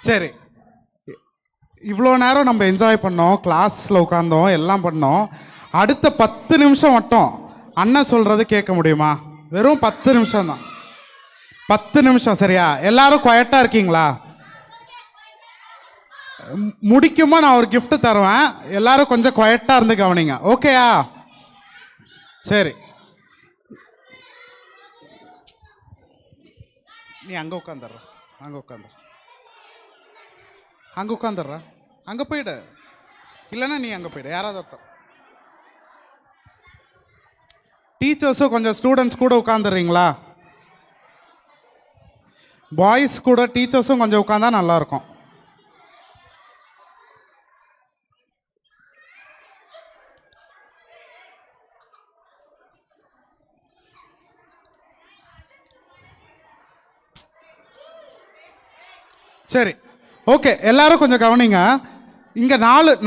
சரி, இவ்வளோ நேரம் நம்ம என்ஜாய் பண்ணோம், கிளாஸில் உட்காந்தோம், எல்லாம் பண்ணோம். அடுத்த 10 நிமிஷம் மட்டும் அண்ணன் சொல்கிறது கேட்க முடியுமா? வெறும் 10 நிமிஷம் தான். 10 நிமிஷம் சரியா? எல்லாரும் குவைட்டாக இருக்கீங்களா? முடிக்குமா நான் ஒரு gift தருவேன், எல்லாரும் கொஞ்சம் குவைட்டாக இருந்து கவனிங்க. ஓகேயா? சரி, நீ அங்கே உட்காந்துடுற, அங்கே உட்காந்துடுற, அங்கே உட்காந்துடுற, அங்கே போயிடு. இல்லைன்னா நீ அங்கே போயிடு, யாராவது ஒருத்தர். டீச்சர்ஸும் கொஞ்சம் ஸ்டூடெண்ட்ஸ் கூட உட்காந்துடுறீங்களா? பாய்ஸ் கூட டீச்சர்ஸும் கொஞ்சம் உட்காந்தா நல்லாயிருக்கும். சரி, ஓகே, எல்லாரும் கொஞ்சம் கவனிங்க. இங்கே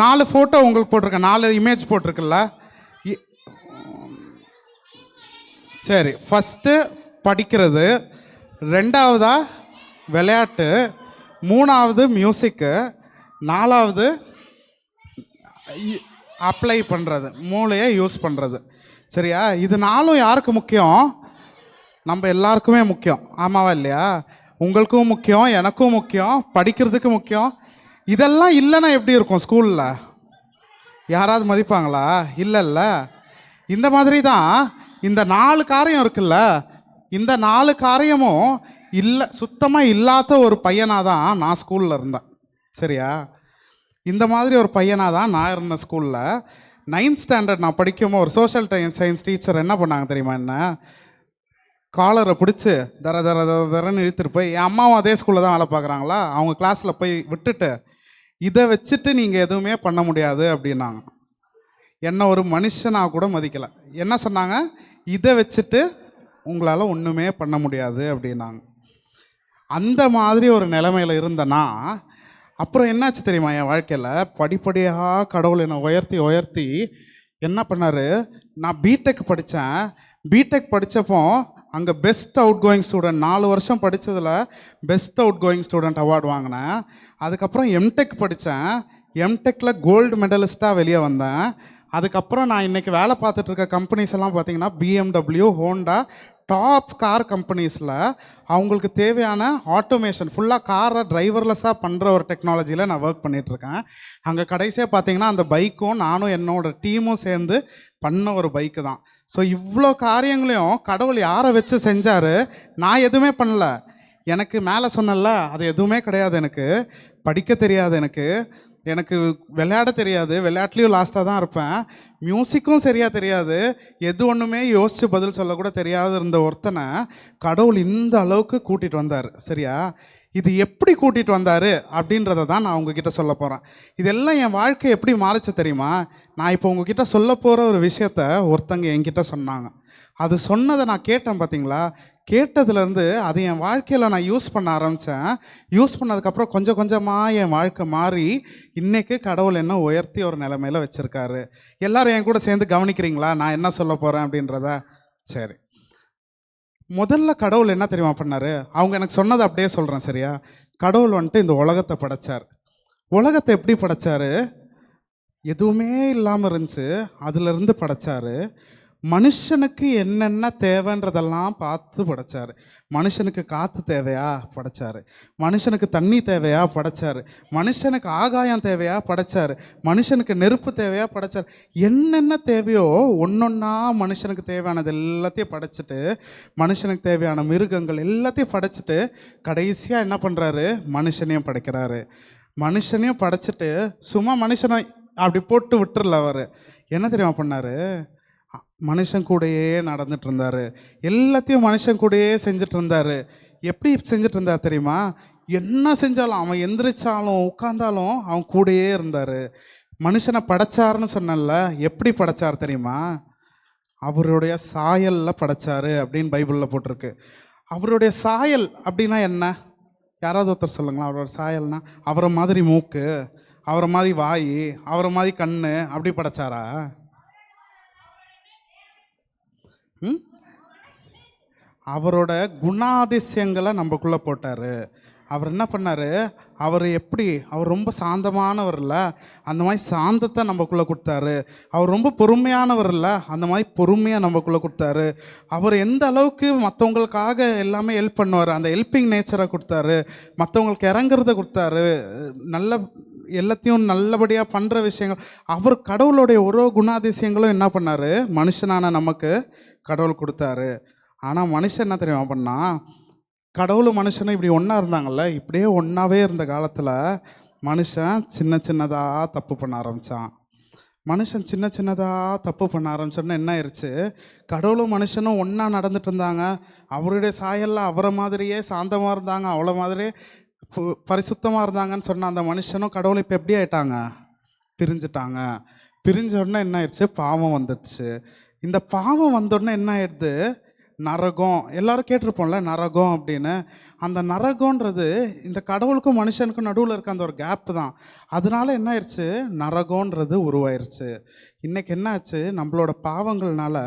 நாலு ஃபோட்டோ உங்களுக்கு போட்டிருக்கேன், 4 இமேஜ் போட்டிருக்குல்ல. சரி, ஃபஸ்ட்டு படிக்கிறது, 2வதா விளையாட்டு, 3வது மியூசிக்கு, 4வது அப்ளை பண்ணுறது, மூளையை யூஸ் பண்ணுறது. சரியா? இது 4ம் யாருக்கு முக்கியம்? நம்ம எல்லாருக்குமே முக்கியம். ஆமாவா இல்லையா? உங்களுக்கும் முக்கியம், எனக்கும் முக்கியம், படிக்கிறதுக்கு முக்கியம். இதெல்லாம் இல்லைன்னா எப்படி இருக்கும் ஸ்கூலில்? யாராவது மதிப்பாங்களா? இல்லைல்ல. இந்த மாதிரி தான் இந்த 4 காரியம் இருக்குல்ல, இந்த 4 காரியமும் இல்லை, சுத்தமாக இல்லாத ஒரு பையனாக தான் நான் ஸ்கூலில் இருந்தேன். சரியா? இந்த மாதிரி ஒரு பையனாக தான் நான் இருந்தேன் ஸ்கூலில். 9th ஸ்டாண்டர்ட் நான் படிக்கும்போது ஒரு சோஷியல் சயின்ஸ் டீச்சர் என்ன பண்ணாங்க தெரியுமா? என்ன காலரை பிடிச்சி தரன்னு இழுத்துட்டு போய், என் அம்மாவும் அதே ஸ்கூலில் தான் வேலை பார்க்குறாங்களா, அவங்க கிளாஸில் போய் விட்டுட்டு, இதை வச்சுட்டு நீங்கள் எதுவுமே பண்ண முடியாது அப்படின்னாங்க. என்ன ஒரு மனுஷனாக கூட மதிக்கலை. என்ன சொன்னாங்க? இதை வச்சுட்டு உங்களால் ஒன்றுமே பண்ண முடியாது அப்படின்னாங்க. அந்த மாதிரி ஒரு நிலைமையில் இருந்தேன்னா அப்புறம் என்னாச்சு தெரியுமா? என் வாழ்க்கையில் படிப்படியாக கடவுள் என்னை உயர்த்தி என்ன பண்ணார்? நான் பிடெக் படித்தேன். பிடெக் படித்தப்போ அங்கே பெஸ்ட் அவுட் கோயிங் ஸ்டூடெண்ட், 4 வருஷம் படித்ததில் best out going student award வாங்கினேன். அதுக்கப்புறம் எம்டெக் படித்தேன். எம்டெக்கில் கோல்டு மெடலிஸ்ட்டாக வெளியே வந்தேன். அதுக்கப்புறம் நான் இன்றைக்கி வேலை பார்த்துட்டு இருக்க கம்பெனிஸ் எல்லாம் பார்த்தீங்கன்னா BMW, ஹோண்டா, டாப் கார் கம்பெனிஸில் அவங்களுக்கு தேவையான ஆட்டோமேஷன் ஃபுல்லாக காரை டிரைவர்லெஸ்ஸாக பண்ணுற ஒரு டெக்னாலஜியில் நான் ஒர்க் பண்ணிகிட்ருக்கேன். அங்கே கடைசியாக பார்த்தீங்கன்னா அந்த பைக்கும் நானும் என்னோடய டீமும் சேர்ந்து பண்ண ஒரு பைக்கு தான். ஸோ இவ்வளோ காரியங்களையும் கடவுள் யாரை வச்சு செஞ்சார்? நான் எதுவுமே பண்ணல. எனக்கு மேலே சொன்னல, அது எதுவுமே கிடையாது. எனக்கு படிக்க தெரியாது, எனக்கு விளையாட தெரியாது, விளையாட்டுலேயும் லாஸ்ட்டாக தான் இருப்பேன், மியூசிக்கும் சரியாக தெரியாது, எது ஒன்றுமே யோசித்து பதில் சொல்லக்கூட தெரியாது இருந்த ஒருத்தனை கடவுள் இந்த அளவுக்கு கூட்டிகிட்டு வந்தார். சரியா? இது எப்படி கூட்டிகிட்டு வந்தார் அப்படின்றத தான் நான் உங்ககிட்ட சொல்ல போகிறேன். இதெல்லாம் என் வாழ்க்கை எப்படி மாறிச்சு தெரியுமா? நான் இப்போ உங்ககிட்ட சொல்ல போகிற ஒரு விஷயத்த ஒருத்தங்க என்கிட்ட சொன்னாங்க. அது சொன்னதை நான் கேட்டேன் பார்த்தீங்களா? கேட்டதுலேருந்து அது என் வாழ்க்கையில் நான் யூஸ் பண்ண ஆரம்பித்தேன். யூஸ் பண்ணதுக்கப்புறம் கொஞ்சம் கொஞ்சமாக என் வாழ்க்கை மாறி இன்றைக்கி கடவுள் என்ன உயர்த்தி ஒரு நிலைமையில் வச்சுருக்காரு. எல்லோரும் என் கூட சேர்ந்து கவனிக்கிறீங்களா நான் என்ன சொல்ல போகிறேன் அப்படின்றத? சரி, முதல்ல கடவுள் என்ன தெரியுமா பண்ணார்? அவங்க எனக்கு சொன்னதை அப்படியே சொல்கிறேன். சரியா? கடவுள் வந்துட்டு இந்த உலகத்தை படைத்தார். உலகத்தை எப்படி படைத்தார்? எதுவுமே இல்லாமல் இருந்துச்சு, அதிலிருந்து படைத்தார். மனுஷனுக்கு என்னென்ன தேவைன்றதெல்லாம் பார்த்து படைச்சார். மனுஷனுக்கு காற்று தேவையா படைச்சார், மனுஷனுக்கு தண்ணி தேவையா படைச்சார், மனுஷனுக்கு ஆகாயம் தேவையா படைச்சார், மனுஷனுக்கு நெருப்பு தேவையா படைச்சார். என்னென்ன தேவையோ ஒன்றொன்னா மனுஷனுக்கு தேவையானது எல்லாத்தையும் படைச்சிட்டு, மனுஷனுக்கு தேவையான மிருகங்கள் எல்லாத்தையும் படைச்சிட்டு கடைசியாக என்ன பண்ணுறாரு? மனுஷனையும் படைக்கிறாரு. மனுஷனையும் படைச்சிட்டு சும்மா மனுஷனை அப்படி போட்டு விட்டுறல. அவர் என்ன தெரியுமா பண்ணார்? மனுஷன் கூடயே நடந்துட்டு இருந்தார், எல்லாத்தையும் மனுஷன் கூடயே செஞ்சுட்டு இருந்தார். எப்படி செஞ்சுட்டு இருந்தார் தெரியுமா? என்ன செஞ்சாலும், அவன் எந்திரிச்சாலும் உட்கார்ந்தாலும் அவன் கூடயே இருந்தார். மனுஷனை படைச்சாருன்னு சொன்னல, எப்படி படைச்சார் தெரியுமா? அவருடைய சாயலில் படைச்சார் அப்படின்னு பைபிளில் போட்டிருக்கு. அவருடைய சாயல் அப்படின்னா என்ன? யாராவது ஒருத்தர் சொல்லுங்களா? அவரோட சாயல்னா அவரை மாதிரி மூக்கு, அவரை மாதிரி வாய், அவரை மாதிரி கண், அப்படி படைச்சாரா? அவரோட குணாதிசயங்களை நம்மக்குள்ளே போட்டார். அவர் என்ன பண்ணார், அவர் ரொம்ப சாந்தமானவர் இல்லை, அந்த மாதிரி சாந்தத்தை நம்மக்குள்ளே கொடுத்தாரு. அவர் ரொம்ப பொறுமையானவர் இல்லை, அந்த மாதிரி பொறுமையாக நம்மக்குள்ளே கொடுத்தாரு. அவர் எந்த அளவுக்கு மற்றவங்களுக்காக எல்லாமே ஹெல்ப் பண்ணுவார், அந்த ஹெல்பிங் நேச்சரை கொடுத்தாரு. மற்றவங்களுக்கு இறங்குறத கொடுத்தாரு. நல்ல எல்லாத்தையும் நல்லபடியாக பண்ணுற விஷயங்கள். அவர் கடவுளுடைய ஒரு குணாதிசயங்களும் என்ன பண்ணார், மனுஷனான நமக்கு கடவுள் கொடுத்தாரு. ஆனால் மனுஷன் என்ன தெரியுமா பண்ணா, கடவுளும் மனுஷனும் இப்படி ஒன்றா இருந்தாங்கல்ல, இப்படியே ஒன்றாவே இருந்த காலத்தில் மனுஷன் சின்ன சின்னதாக தப்பு பண்ண ஆரம்பித்தான். மனுஷன் சின்ன சின்னதாக தப்பு பண்ண ஆரம்பிச்சோன்னா என்ன ஆயிடுச்சு, கடவுளும் மனுஷனும் ஒன்றா நடந்துட்டு இருந்தாங்க. அவருடைய சாயலில் அவரை மாதிரியே சாந்தமாக இருந்தாங்க, அவ்வளோ மாதிரியே பரிசுத்தமாக இருந்தாங்கன்னு சொன்ன அந்த மனுஷனும் கடவுளும் இப்போ எப்படி ஆயிட்டாங்க, பிரிஞ்சுட்டாங்க. பிரிஞ்ச உடனே என்ன ஆயிடுச்சு, பாவம் வந்துடுச்சு. இந்த பாவம் வந்தோடனே என்ன ஆயிடுது, நரகம். எல்லாரும் கேட்டிருப்போம்ல நரகம் அப்படின்னு. அந்த நரகன்றது இந்த கடவுளுக்கும் மனுஷனுக்கும் நடுவில் இருக்க அந்த ஒரு கேப் தான். அதனால என்ன ஆயிடுச்சு, நரகன்றது உருவாயிருச்சு. இன்றைக்கி என்ன ஆச்சு, நம்மளோட பாவங்கள்னால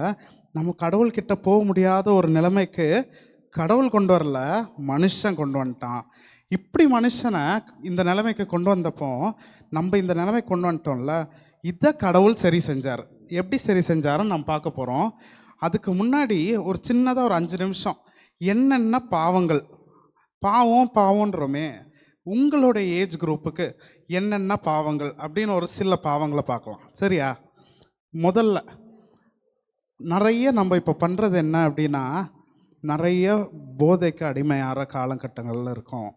நம்ம கடவுள்கிட்ட போக முடியாத ஒரு நிலைமைக்கு கடவுள் கொண்டு வரல, மனுஷன் கொண்டு வந்துட்டான். இப்படி மனுஷனை இந்த நிலைமைக்கு கொண்டு வந்தப்போ நம்ம இந்த நிலைமைக்கு கொண்டு வந்துட்டோம்ல, இதை கடவுள் சரி செஞ்சார். எப்படி சரி செஞ்சாருன்னு நம்ம பார்க்க போகிறோம். அதுக்கு முன்னாடி ஒரு சின்னதாக ஒரு 5 நிமிஷம் என்னென்ன பாவம்ன்றோமே, உங்களோட ஏஜ் குரூப்புக்கு என்னென்ன பாவங்கள் அப்படின்னு ஒரு சில பாவங்களை பார்க்கலாம். சரியா? முதல்ல நிறைய நம்ம இப்போ பண்ணுறது என்ன அப்படின்னா, நிறைய போதைக்கு அடிமையாகிற காலகட்டங்களில் இருக்கோம்.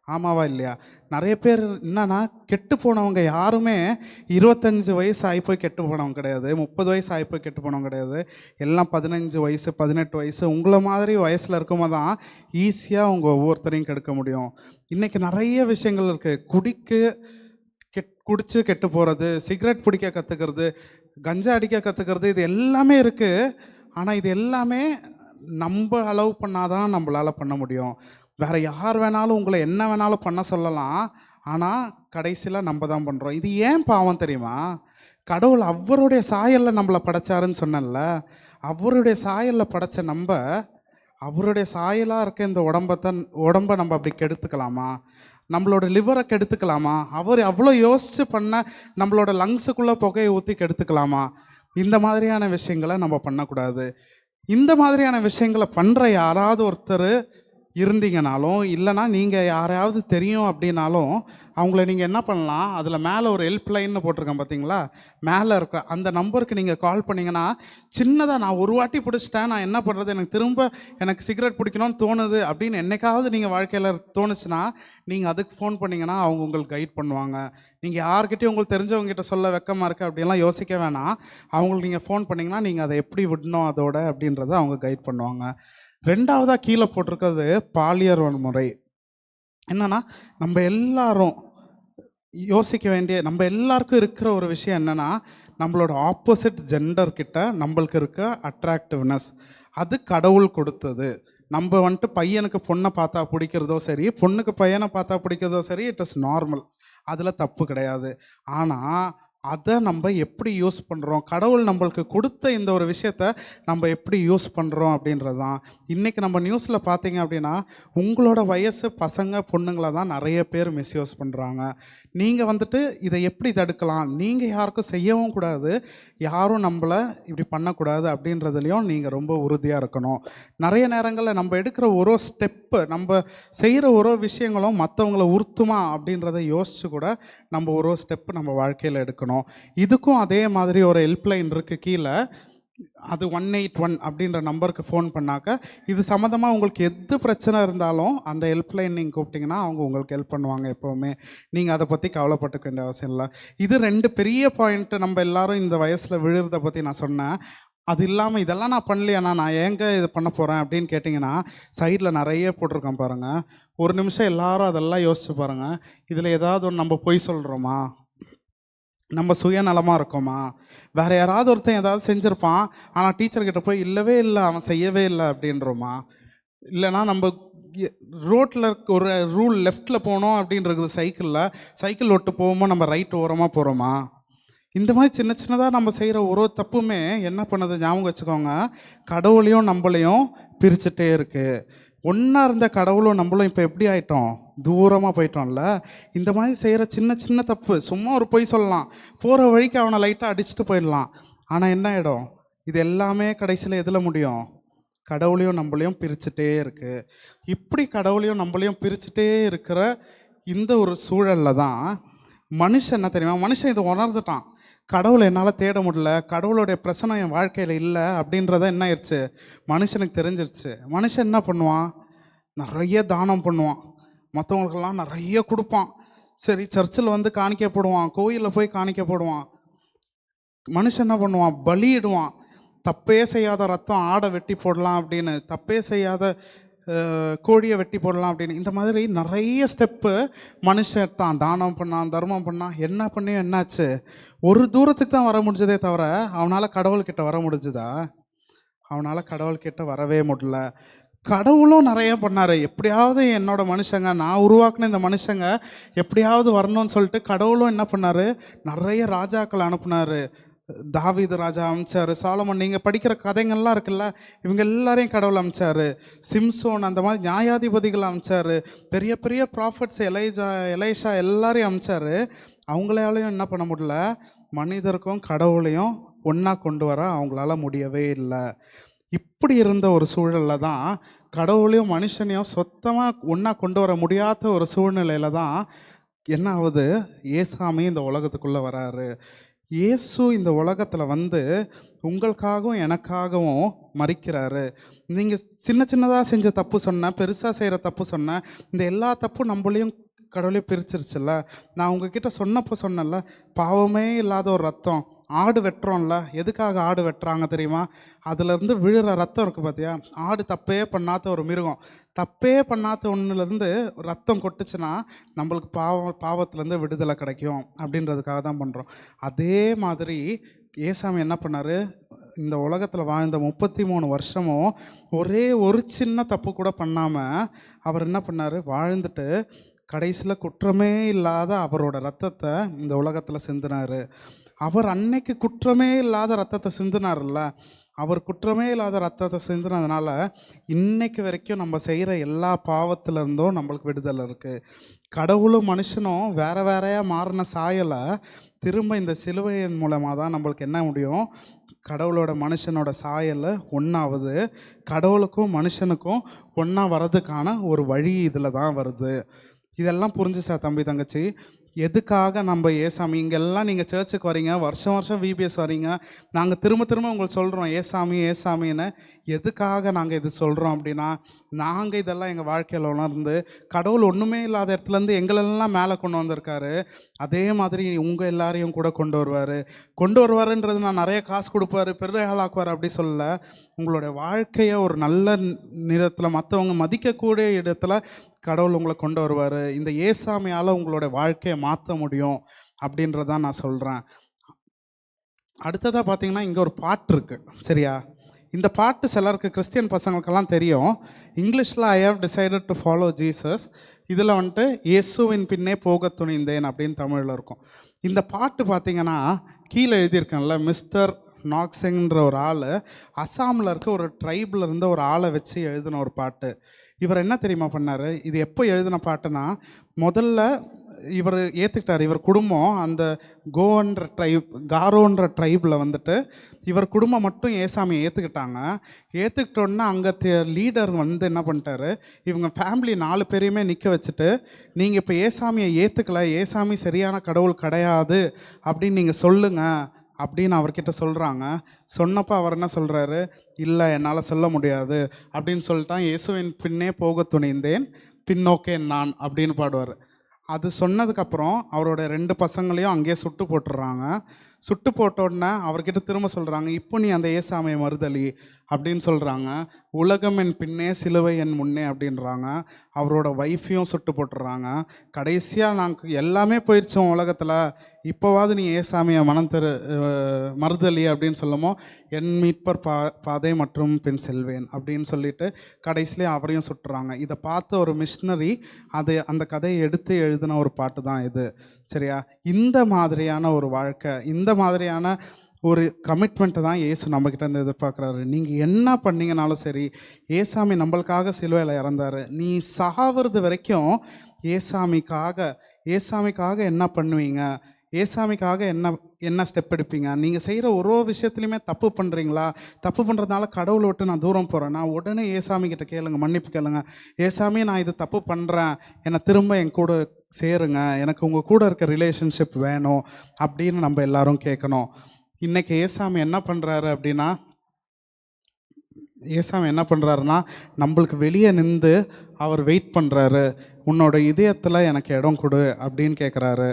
ஆமாவா இல்லையா? நிறைய பேர் என்னன்னா, கெட்டு போனவங்க யாருமே 25 வயசு ஆகிப்போய் கெட்டு போனவங்க கிடையாது, 30 வயசு ஆகிப்போய் கெட்டு போனவங்க கிடையாது. எல்லாம் 15 வயசு 18 வயசு உங்களை மாதிரி வயசில் இருக்கும்போது தான் ஈஸியாக உங்கள் ஒவ்வொருத்தரையும் கெடுக்க முடியும். இன்றைக்கி நிறைய விஷயங்கள் இருக்குது. குடித்து கெட்டு போகிறது, சிகரெட் பிடிக்க கற்றுக்கிறது, கஞ்சா அடிக்க கற்றுக்கிறது, இது எல்லாமே இருக்குது. ஆனால் இது எல்லாமே நம்ம அலோவ் பண்ணாதான் நம்மளால் பண்ண முடியும். வேறு யார் வேணாலும் உங்களை என்ன வேணாலும் பண்ண சொல்லலாம், ஆனால் கடைசியில் நம்ம தான் பண்ணுறோம். இது ஏன் பாவம் தெரியுமா? கடவுள் அவருடைய சாயலில் நம்மளை படைச்சாருன்னு சொன்னல, அவருடைய சாயலில் படைச்ச நம்ம அவருடைய சாயலாக இருக்க இந்த உடம்பை நம்ம அப்படி கெடுத்துக்கலாமா? நம்மளோட லிவரை கெடுத்துக்கலாமா? அவர் அவ்வளோ யோசித்து பண்ண நம்மளோட லங்ஸுக்குள்ளே புகையை ஊற்றி கெடுத்துக்கலாமா? இந்த மாதிரியான விஷயங்களை நம்ம பண்ணக்கூடாது. இந்த மாதிரியான விஷயங்களை பண்ணுற யாராவது ஒருத்தர் இருந்தீங்கனாலும், இல்லைனா நீங்கள் யாரையாவது தெரியும் அப்படின்னாலும், அவங்கள நீங்கள் என்ன பண்ணலாம், அதில் மேலே ஒரு ஹெல்ப் லைன்னு போட்டிருக்கேன் பார்த்தீங்களா, மேலே இருக்கிற அந்த நம்பருக்கு நீங்கள் கால் பண்ணிங்கன்னா, சின்னதாக நான் ஒரு வாட்டி பிடிச்சிட்டேன், நான் என்ன பண்ணுறது, எனக்கு சிகரெட் பிடிக்கணும்னு தோணுது அப்படின்னு என்னைக்காவது நீங்கள் வாழ்க்கையில் தோணுச்சுன்னா, நீங்கள் அதுக்கு ஃபோன் பண்ணிங்கன்னா அவங்க உங்களுக்கு கைட் பண்ணுவாங்க. நீங்கள் யார்கிட்டையும் உங்களுக்கு தெரிஞ்சவங்ககிட்ட சொல்ல வெக்கமாக இருக்குது அப்படின்லாம் யோசிக்க வேணாம். அவங்களுக்கு நீங்கள் ஃபோன் பண்ணிங்கன்னா, நீங்கள் அதை எப்படி விடணும் அதோட அப்படின்றத அவங்க கைட் பண்ணுவாங்க. 2வதாக கீழே போட்டிருக்கிறது பாலியல் வன்முறை. என்னன்னா, நம்ம எல்லாரும் யோசிக்க வேண்டிய, நம்ம எல்லாருக்கும் இருக்கிற ஒரு விஷயம் என்னென்னா, நம்மளோட ஆப்போசிட் ஜெண்டர் கிட்ட நம்மளுக்கு இருக்க அட்ராக்டிவ்னஸ், அது கடவுள் கொடுத்தது. நம்ம வந்துட்டு பையனுக்கு பொண்ணை பார்த்தா பிடிக்கிறதோ சரி, பொண்ணுக்கு பையனை பார்த்தா பிடிக்கிறதோ சரி, இட் இஸ் நார்மல், அதில் தப்பு கிடையாது. ஆனால் அதை நம்ம எப்படி யூஸ் பண்ணுறோம், கடவுள் நம்மளுக்கு கொடுத்த இந்த ஒரு விஷயத்த நம்ம எப்படி யூஸ் பண்ணுறோம் அப்படின்றது தான். இன்றைக்கி நம்ம நியூஸில் பார்த்தீங்க அப்படின்னா, உங்களோட வயசு பசங்க பொண்ணுங்களை தான் நிறைய பேர் மிஸ்யூஸ் பண்ணுறாங்க. நீங்கள் வந்துட்டு இதை எப்படி தடுக்கலாம், நீங்கள் யாருக்கும் செய்யவும் கூடாது, யாரும் நம்மளை இப்படி பண்ணக்கூடாது அப்படின்றதுலையும் நீங்கள் ரொம்ப உறுதியாக இருக்கணும். நிறைய நேரங்களில் நம்ம எடுக்கிற ஒரு ஸ்டெப்பு, நம்ம செய்கிற ஒரு விஷயங்களும் மற்றவங்கள உறுத்துமா அப்படின்றத யோசித்து கூட நம்ம ஒரு ஸ்டெப்பு நம்ம வாழ்க்கையில் எடுக்கணும். இதுக்கும் அதே மாதிரி ஒரு ஹெல்ப்லைன் இருக்குது கீழே, அது 181 அப்படின்ற நம்பருக்கு ஃபோன் பண்ணாக்க, இது சம்மந்தமாக உங்களுக்கு எது பிரச்சனை இருந்தாலும் அந்த ஹெல்ப்லைன் நீங்கள் கூப்பிட்டிங்கன்னா அவங்க உங்களுக்கு ஹெல்ப் பண்ணுவாங்க எப்போவுமே. நீங்கள் அதை பற்றி கவலைப்பட்டுக்க வேண்டிய அவசியம் இல்லை. இது 2 பெரிய பாயிண்ட்டு நம்ம எல்லோரும் இந்த வயசில் விழுறதை பற்றி நான் சொன்னேன். அது இல்லாமல் இதெல்லாம் நான் பண்ணலையாண்ணா, நான் ஏங்க இது பண்ண போகிறேன் அப்படின்னு கேட்டிங்கன்னா, சைடில் நிறைய போட்டிருக்கேன் பாருங்கள். ஒரு நிமிஷம் எல்லாரும் அதெல்லாம் யோசிச்சு பாருங்கள். இதில் ஏதாவது ஒன்று நம்ம பொய் சொல்கிறோமா, நம்ம சுயநலமாக இருக்கோமா, வேறு யாராவது ஒருத்தன் ஏதாவது செஞ்சுருப்பான், ஆனால் டீச்சர்கிட்ட போய் இல்லவே இல்லை அவன் செய்யவே இல்லை அப்படின்றோமா? இல்லைனா நம்ம ரோட்டில் ஒரு ரூல் லெஃப்டில் போனோம் அப்படின்றது, சைக்கிள் ஓட்டு போகும்போது நம்ம ரைட் ஓரமாக போகிறோமா? இந்த மாதிரி சின்ன சின்னதாக நம்ம செய்கிற ஒரு ஒரு தப்புமே என்ன பண்ணுது ஞாபகம் வச்சுக்கோங்க, கடவுளையும் நம்மளையும் பிரிச்சுட்டே இருக்குது. ஒன்றா இருந்த கடவுளும் நம்மளும் இப்போ எப்படி ஆயிட்டோம், தூரமாக போயிட்டோம்ல. இந்த மாதிரி செய்கிற சின்ன சின்ன தப்பு, சும்மா ஒரு பொய் சொல்லலாம், போகிற வழிக்கு அவனை லைட்டாக அடிச்சுட்டு போயிடலாம். ஆனால் என்ன ஆகிடும், இது எல்லாமே கடைசியில் எதில் முடியும், கடவுளையும் நம்மளையும் பிரிச்சுட்டே இருக்குது. இப்படி கடவுளையும் நம்மளையும் பிரிச்சுட்டே இருக்கிற இந்த ஒரு சூழலில் தான் மனுஷன் என்ன தெரியுமா, மனுஷன் இதை உணர்ந்துட்டான். கடவுளை என்னால் தேட முடியல, கடவுளுடைய பிரச்சனை என் வாழ்க்கையில் இல்லை அப்படின்றத என்ன ஆயிடுச்சு, மனுஷனுக்கு தெரிஞ்சிருச்சு. மனுஷன் என்ன பண்ணுவான், நிறைய தானம் பண்ணுவான், மற்றவங்களுக்கெல்லாம் நிறைய கொடுப்பான். சரி, சர்ச்சில் வந்து காணிக்க போடுவான், கோயிலில் போய் காணிக்க போடுவான். மனுஷன் என்ன பண்ணுவான், பலியிடுவான். தப்பே செய்யாத ரத்தம் ஆடை வெட்டி போடலாம் அப்படின்னு, தப்பே செய்யாத கோழியை வெட்டி போடலாம் அப்படின்னு, இந்த மாதிரி நிறைய ஸ்டெப்பு மனுஷன் தான் தானம் பண்ணான், தர்மம் பண்ணான். என்ன பண்ணியும் என்னாச்சு, ஒரு தூரத்துக்கு தான் வர முடிஞ்சதே தவிர அவனால் கடவுள்கிட்ட வர முடிஞ்சுதா, அவனால் கடவுள்கிட்ட வரவே முடியல. கடவுளும் நிறைய பண்ணார், எப்படியாவது என்னோட மனுஷங்க, நான் உருவாக்குன இந்த மனுஷங்க எப்படியாவது வரணும்னு சொல்லிட்டு கடவுளும் என்ன பண்ணார், நிறைய ராஜாக்கள் அனுப்புனார். தாவீது ராஜா அமிச்சார், சாலமன், நீங்கள் படிக்கிற கதைகள்லாம் இருக்குல்ல, இவங்க எல்லாரையும் கடவுள் அமிச்சார். சிம்சோன், அந்த மாதிரி நியாயாதிபதிகள் அமிச்சார். பெரிய பெரிய ப்ராஃபட்ஸ் எலைஷா எல்லாரையும் அமிச்சார். அவங்களாலையும் என்ன பண்ண முடியல, மனிதருக்கும் கடவுளையும் ஒன்றா கொண்டு வர அவங்களால முடியவே இல்லை. இப்படி இருந்த ஒரு சூழலில் தான் கடவுளையும் மனுஷனையும் சொத்தமாக ஒன்றா கொண்டு வர முடியாத ஒரு சூழ்நிலையில் தான் என்ன ஆகுது, ஏசாமி இந்த உலகத்துக்குள்ளே வராரு. இயேசு இந்த உலகத்தில் வந்து உங்களுக்காகவும் எனக்காகவும் மரிக்கிறாரு. நீங்கள் சின்ன சின்னதாக செஞ்ச தப்பு சொன்ன, பெருசாக செய்கிற தப்பு சொன்ன, இந்த எல்லா தப்பும் நம்மளையும் கடவுளையும் பிரிச்சிருச்சுல்ல. நான் உங்ககிட்ட சொன்னப்போ சொன்னேன்ல, பாவமே இல்லாத ஒரு ரத்தம், ஆடு வெட்டுறோம்ல, எதுக்காக ஆடு வெட்டுறாங்க தெரியுமா, அதுலேருந்து விழுற ரத்தம் இருக்குது பார்த்தியா, ஆடு தப்பே பண்ணாத ஒரு மிருகம், தப்பே பண்ணாத ஒன்றுலேருந்து ரத்தம் கொட்டுச்சுன்னா நம்மளுக்கு பாவத்துலேருந்து விடுதலை கிடைக்கும் அப்படின்றதுக்காக தான் பண்ணுறோம். அதே மாதிரி ஏசாமி என்ன பண்ணார், இந்த உலகத்தில் வாழ்ந்த 33 வருஷமும் ஒரே ஒரு சின்ன தப்பு கூட பண்ணாமல் அவர் என்ன பண்ணார், வாழ்ந்துட்டு கடைசியில் குற்றமே இல்லாத அவரோட ரத்தத்தை இந்த உலகத்தில் சிந்தினார். அவர் அன்னைக்கு குற்றமே இல்லாத ரத்தத்தை சிந்தினார்ல, அவர் குற்றமே இல்லாத ரத்தத்தை சிந்தினதுனால இன்னைக்கு வரைக்கும் நம்ம செய்கிற எல்லா பாவத்திலேருந்தும் நம்மளுக்கு விடுதலை இருக்குது. கடவுளும் மனுஷனும் வேறு வேறையாக மாறின சாயலை திரும்ப இந்த சிலுவையின் மூலமாக தான் நம்மளுக்கு என்ன முடியும், கடவுளோட மனுஷனோட சாயல் ஒன்றாவது, கடவுளுக்கும் மனுஷனுக்கும் ஒன்றா வர்றதுக்கான ஒரு வழி இதில் தான் வருது. இதெல்லாம் புரிஞ்சுச்சா தம்பி தங்கச்சி? எதுக்காக நம்ம ஏசாமி, இங்கெல்லாம் நீங்கள் சர்ச்சுக்கு வரீங்க, வருஷம் வருஷம் விபிஎஸ் வரீங்க, நாங்கள் திரும்ப திரும்ப உங்களுக்கு சொல்கிறோம் ஏசாமி ஏசாமின்னு. எதுக்காக நாங்கள் இது சொல்கிறோம் அப்படின்னா, நாங்கள் இதெல்லாம் எங்கள் வாழ்க்கையில் உணர்ந்து கடவுள் ஒன்றுமே இல்லாத இடத்துலேருந்து எங்களெல்லாம் மேலே கொண்டு வந்திருக்காரு. அதே மாதிரி உங்கள் எல்லாரையும் கூட கொண்டு வருவாருன்றது நான் நிறைய காசு கொடுப்பாரு, பெரிய ஆளாக்குவார் அப்படி சொல்லல. உங்களுடைய வாழ்க்கையை ஒரு நல்ல நிறத்தில், மற்றவங்க மதிக்கக்கூடிய இடத்துல கடவுள் உங்களை கொண்டு வருவார். இந்த ஏசாமியால் உங்களோட வாழ்க்கையை மாற்ற முடியும் அப்படின்றதான் நான் சொல்கிறேன். அடுத்ததாக பார்த்தீங்கன்னா, இங்கே ஒரு பாட்டு இருக்குது சரியா. இந்த பாட்டு சிலருக்கு கிறிஸ்டியன் பசங்களுக்கெல்லாம் தெரியும். இங்கிலீஷில் I have decided to follow Jesus, இதில் வந்துட்டு இயேசுவின் பின்னே போக துணிந்தேன் அப்படின்னு தமிழில் இருக்கும். இந்த பாட்டு பார்த்தீங்கன்னா கீழே எழுதியிருக்கேன்ல, மிஸ்டர் நாக்ஸிங்கிற ஒரு ஆள் அசாமில் இருக்க ஒரு ட்ரைபில் இருந்த ஒரு ஆளை வச்சு எழுதின ஒரு பாட்டு. இவர் என்ன தெரியுமா பண்ணார், இது எப்போ எழுதின பாட்டுனா, முதல்ல இவர் ஏற்றுக்கிட்டார், இவர் குடும்பம் அந்த காரோன்ற ட்ரைபில் வந்துட்டு இவர் குடும்பம் மட்டும் ஏசாமியை ஏற்றுக்கிட்டாங்க. ஏற்றுக்கிட்டோன்னா அங்கே லீடர் வந்து என்ன பண்ணிட்டாரு, இவங்க ஃபேமிலி 4 பேரையுமே நிற்க வச்சுட்டு, நீங்கள் இப்போ ஏசாமியை ஏற்றுக்கல, ஏசாமி சரியான கடவுள் கிடையாது அப்படின்னு நீங்கள் சொல்லுங்கள் அப்படின்னு அவர்கிட்ட சொல்கிறாங்க. சொன்னப்போ அவர் என்ன சொல்கிறாரு, இல்லை என்னால் சொல்ல முடியாது அப்படின்னு சொல்லிட்டான். இயேசுவின் பின்னே போக துணிந்தேன், பின்னோக்கே நான் அப்படின்னு பாடுவார். அது சொன்னதுக்கப்புறம் அவரோட 2 பசங்களையும் அங்கேயே சுட்டு போட்டுடுறாங்க. சுட்டு போட்ட உடனே அவர்கிட்ட திரும்ப சொல்கிறாங்க, இப்போ நீ அந்த ஏசாமியை மறுதலி அப்படின்னு சொல்கிறாங்க. உலகம் என் பின்னே சிலுவை என் முன்னே அப்படின்றாங்க. அவரோட ஒய்ஃபையும் சுட்டு போட்டுடுறாங்க. கடைசியாக நாங்கள் எல்லாமே போயிடுச்சோம் உலகத்தில், இப்போவாது நீ ஏசாமியை மறுதலி அப்படின்னு சொல்லமோ, என் மீட்பர் பாதை மற்றும் பின் செல்வேன் அப்படின்னு சொல்லிட்டு கடைசியிலே அவரையும் சுட்டுறாங்க. இதை பார்த்த ஒரு மிஷினரி அந்த கதையை எடுத்து எழுதின ஒரு பாட்டு தான் இது சரியா. இந்த மாதிரியான ஒரு வாழ்க்கை, இந்த அந்த மாதிரியான ஒரு கமிட்மெண்ட்டை தான் இயேசு நம்மக்கிட்ட இருந்து எதிர்பார்க்குறாரு. நீங்கள் என்ன பண்ணீங்கனாலும் சரி, ஏசாமி நம்மளுக்காக சிலுவையில் இறந்தார். நீ சாவது வரைக்கும் ஏசாமிக்காக என்ன பண்ணுவீங்க, ஏசாமிக்காக என்ன ஸ்டெப் எடுப்பீங்க? நீங்கள் செய்கிற ஒரு விஷயத்துலையுமே தப்பு பண்ணுறீங்களா? தப்பு பண்ணுறதுனால கடவுளை விட்டு நான் தூரம் போகிறேன்னா உடனே ஏசாமிக்கிட்ட கேளுங்க, மன்னிப்பு கேளுங்க. ஏசாமி, நான் இது தப்பு பண்ணுறேன், என்னை திரும்ப என் கூட சேருங்க, எனக்கு உங்கள் கூட இருக்க ரிலேஷன்ஷிப் வேணும் அப்படின்னு நம்ம எல்லாரும் கேட்கணும். இன்றைக்கி ஏசாமி என்ன பண்ணுறாரு அப்படின்னா, ஏசாமி என்ன பண்ணுறாருன்னா, நம்மளுக்கு வெளியே நின்று அவர் வெயிட் பண்ணுறாரு. உன்னோட இதயத்தில் எனக்கு இடம் கொடு அப்படின்னு கேட்குறாரு.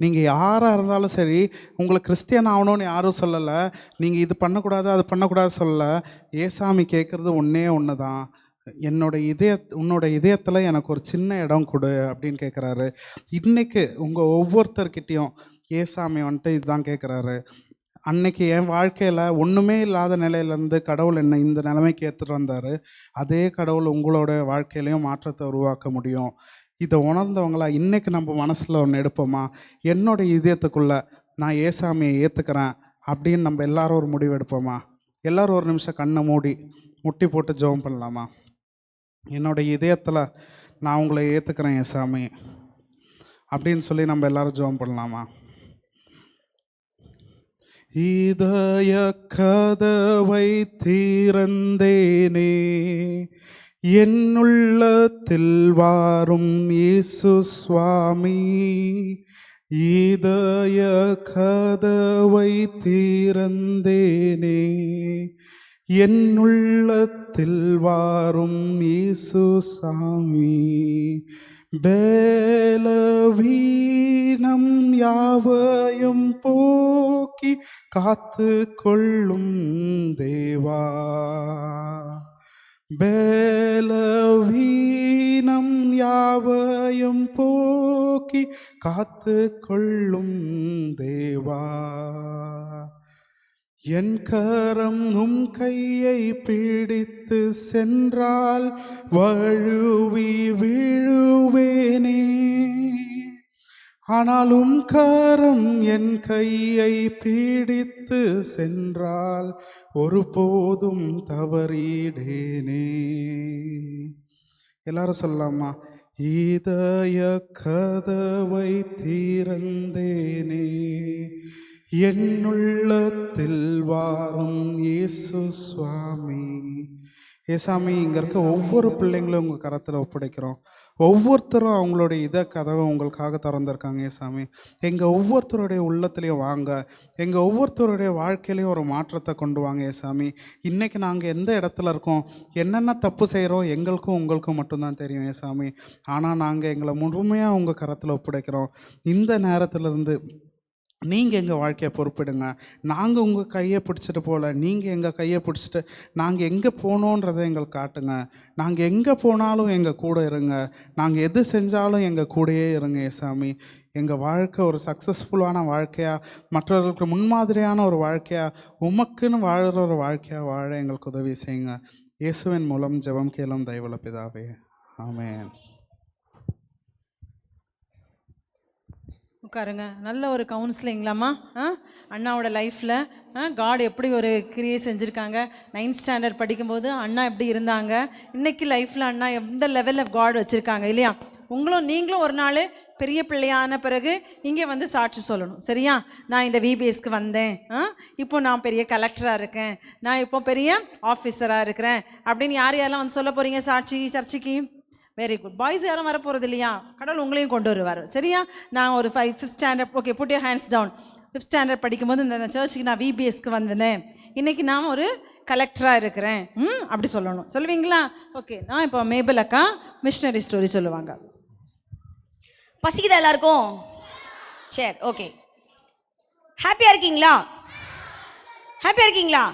நீங்கள் யாராக இருந்தாலும் சரி, உங்களை கிறிஸ்டியன் ஆகணும்னு யாரும் சொல்லலை, நீங்கள் இது பண்ணக்கூடாது அது பண்ணக்கூடாது சொல்லலை. ஏசாமி கேட்குறது ஒன்று தான், உன்னோட இதயத்தில் எனக்கு ஒரு சின்ன இடம் கொடு அப்படின்னு கேட்குறாரு. இன்றைக்கு உங்கள் ஒவ்வொருத்தர்கிட்டையும் ஏசாமி வந்துட்டு இதுதான் கேட்குறாரு. அன்னைக்கு என் வாழ்க்கையில் ஒன்றுமே இல்லாத நிலையிலேருந்து கடவுள் என்னை இந்த நிலைமைக்கு ஏற்றுட்டு வந்தார். அதே கடவுள் உங்களோட வாழ்க்கையிலையும் மாற்றத்தை உருவாக்க முடியும். இதை உணர்ந்தவங்களா இன்றைக்கி நம்ம மனசில் ஒன்று எடுப்போமா, என்னோடய இதயத்துக்குள்ளே நான் ஏசாமியை ஏற்றுக்கிறேன் அப்படின்னு நம்ம எல்லாரும் ஒரு முடிவு எடுப்போமா? எல்லோரும் ஒரு நிமிஷம் கண்ணை முட்டி போட்டு ஜெபம் பண்ணலாமா? என்னோடய இதயத்தில் நான் உங்களை ஏற்றுக்கிறேன் ஏசாமி அப்படின்னு சொல்லி நம்ம எல்லோரும் ஜெபம் பண்ணலாமா? இதய கதவை திறந்தேனே, என்னுள்ளத்தில் வாரும் இயேசு சுவாமி. இதய கதவை திறந்தேனே, என்னுள்ளத்தில் வாரும் இயேசு சாமி. பலவீனம் யாவையும் போக்கி காத்து கொள்ளும் தேவா. பலவீனம் யாவையும் போக்கி காத்து கொள்ளும் தேவா. என் கரம் உம் கையை பிடித்து சென்றால் வழுவி விழுவேனே, ஆனாலும் கரம் என் கையை பிடித்து சென்றால் ஒருபோதும் தவறிடேனே. எல்லாரும் சொல்லலாமா? இதய கதவை திறந்தேனே, என்னுள்ளத்தில் வாரும் இயேசு சுவாமி. ஏசாமி, இங்கே இருக்க ஒவ்வொரு பிள்ளைங்களும் உங்கள் கரத்தில் ஒப்படைக்கிறோம். ஒவ்வொருத்தரும் அவங்களுடைய கதவை உங்களுக்காக திறந்திருக்காங்க ஏசாமி. எங்கள் ஒவ்வொருத்தருடைய உள்ளத்துலேயும் வாங்க, எங்கள் ஒவ்வொருத்தருடைய வாழ்க்கையிலையும் ஒரு மாற்றத்தை கொண்டு வாங்க ஏசாமி. இன்றைக்கி நாங்கள் எந்த இடத்துல இருக்கோம், என்னென்ன தப்பு செய்கிறோம் எங்களுக்கும் உங்களுக்கும் மட்டும்தான் தெரியும் ஏசாமி. ஆனால் நாங்கள் எங்களை முழுமையாக உங்கள் கரத்தில் ஒப்படைக்கிறோம். இந்த நேரத்திலிருந்து நீங்கள் எங்கள் வாழ்க்கையை பொறுப்பிடுங்க. நாங்கள் உங்கள் கையை பிடிச்சிட்டு போகல, நீங்கள் எங்கள் கையை பிடிச்சிட்டு நாங்கள் எங்கே போகணுன்றதை எங்களுக்கு காட்டுங்க. நாங்கள் எங்கே போனாலும் எங்கள் கூட இருங்க. நாங்கள் எது செஞ்சாலும் எங்கள் கூடயே இருங்க ஏசாமி. எங்கள் வாழ்க்கை ஒரு சக்ஸஸ்ஃபுல்லான வாழ்க்கையாக, மற்றவர்களுக்கு முன்மாதிரியான ஒரு வாழ்க்கையாக, உமக்குன்னு வாழ்கிற ஒரு வாழ்க்கையாக வாழ எங்களுக்கு உதவி செய்யுங்க. இயேசுவின் மூலம் ஜெபம் கேளும் தயவுள்ள பிதாவே, ஆமென். உட்காருங்க. நல்ல ஒரு கவுன்சிலிங்களாம்மா. அண்ணாவோட லைஃப்பில் காட் எப்படி ஒரு கிரியை செஞ்சுருக்காங்க. 9th ஸ்டாண்டர்ட் படிக்கும்போது அண்ணா எப்படி இருந்தாங்க, இன்றைக்கி லைஃப்பில் அண்ணா எந்த லெவலில் காட் வச்சுருக்காங்க இல்லையா? நீங்களும் ஒரு நாள் பெரிய பிள்ளையான பிறகு இங்கே வந்து சாட்சி சொல்லணும், சரியா? நான் இந்த விபிஎஸ்க்கு வந்தேன், இப்போ நான் பெரிய கலெக்டராக இருக்கேன், நான் இப்போ பெரிய ஆஃபீஸராக இருக்கிறேன் அப்படின்னு யாரெல்லாம் வந்து சொல்ல போகிறீங்க சாட்சி சர்ச்சைக்கு? Very good. பாய்ஸ் யாரும் வரப்போகிறது இல்லையா? கடவுள் உங்களையும் கொண்டு வருவார், சரியா? நான் ஒரு 5th standard, okay, put your hands down. 5th standard படிக்கும்போது இந்த சர்ச்சுக்கு நான் விபிஎஸ்க்கு வந்தேன், இன்றைக்கி நான் ஒரு கலெக்டராக இருக்கிறேன் அப்படி சொல்லணும். சொல்லுவீங்களா? ஓகே. நான் இப்போ மேபல் அக்கா மிஷனரி ஸ்டோரி சொல்லுவாங்க. பசிக்குதா எல்லாருக்கும்? சரி, ஓகே. ஹாப்பியாக இருக்கீங்களா? ஹாப்பியாக இருக்கீங்களா?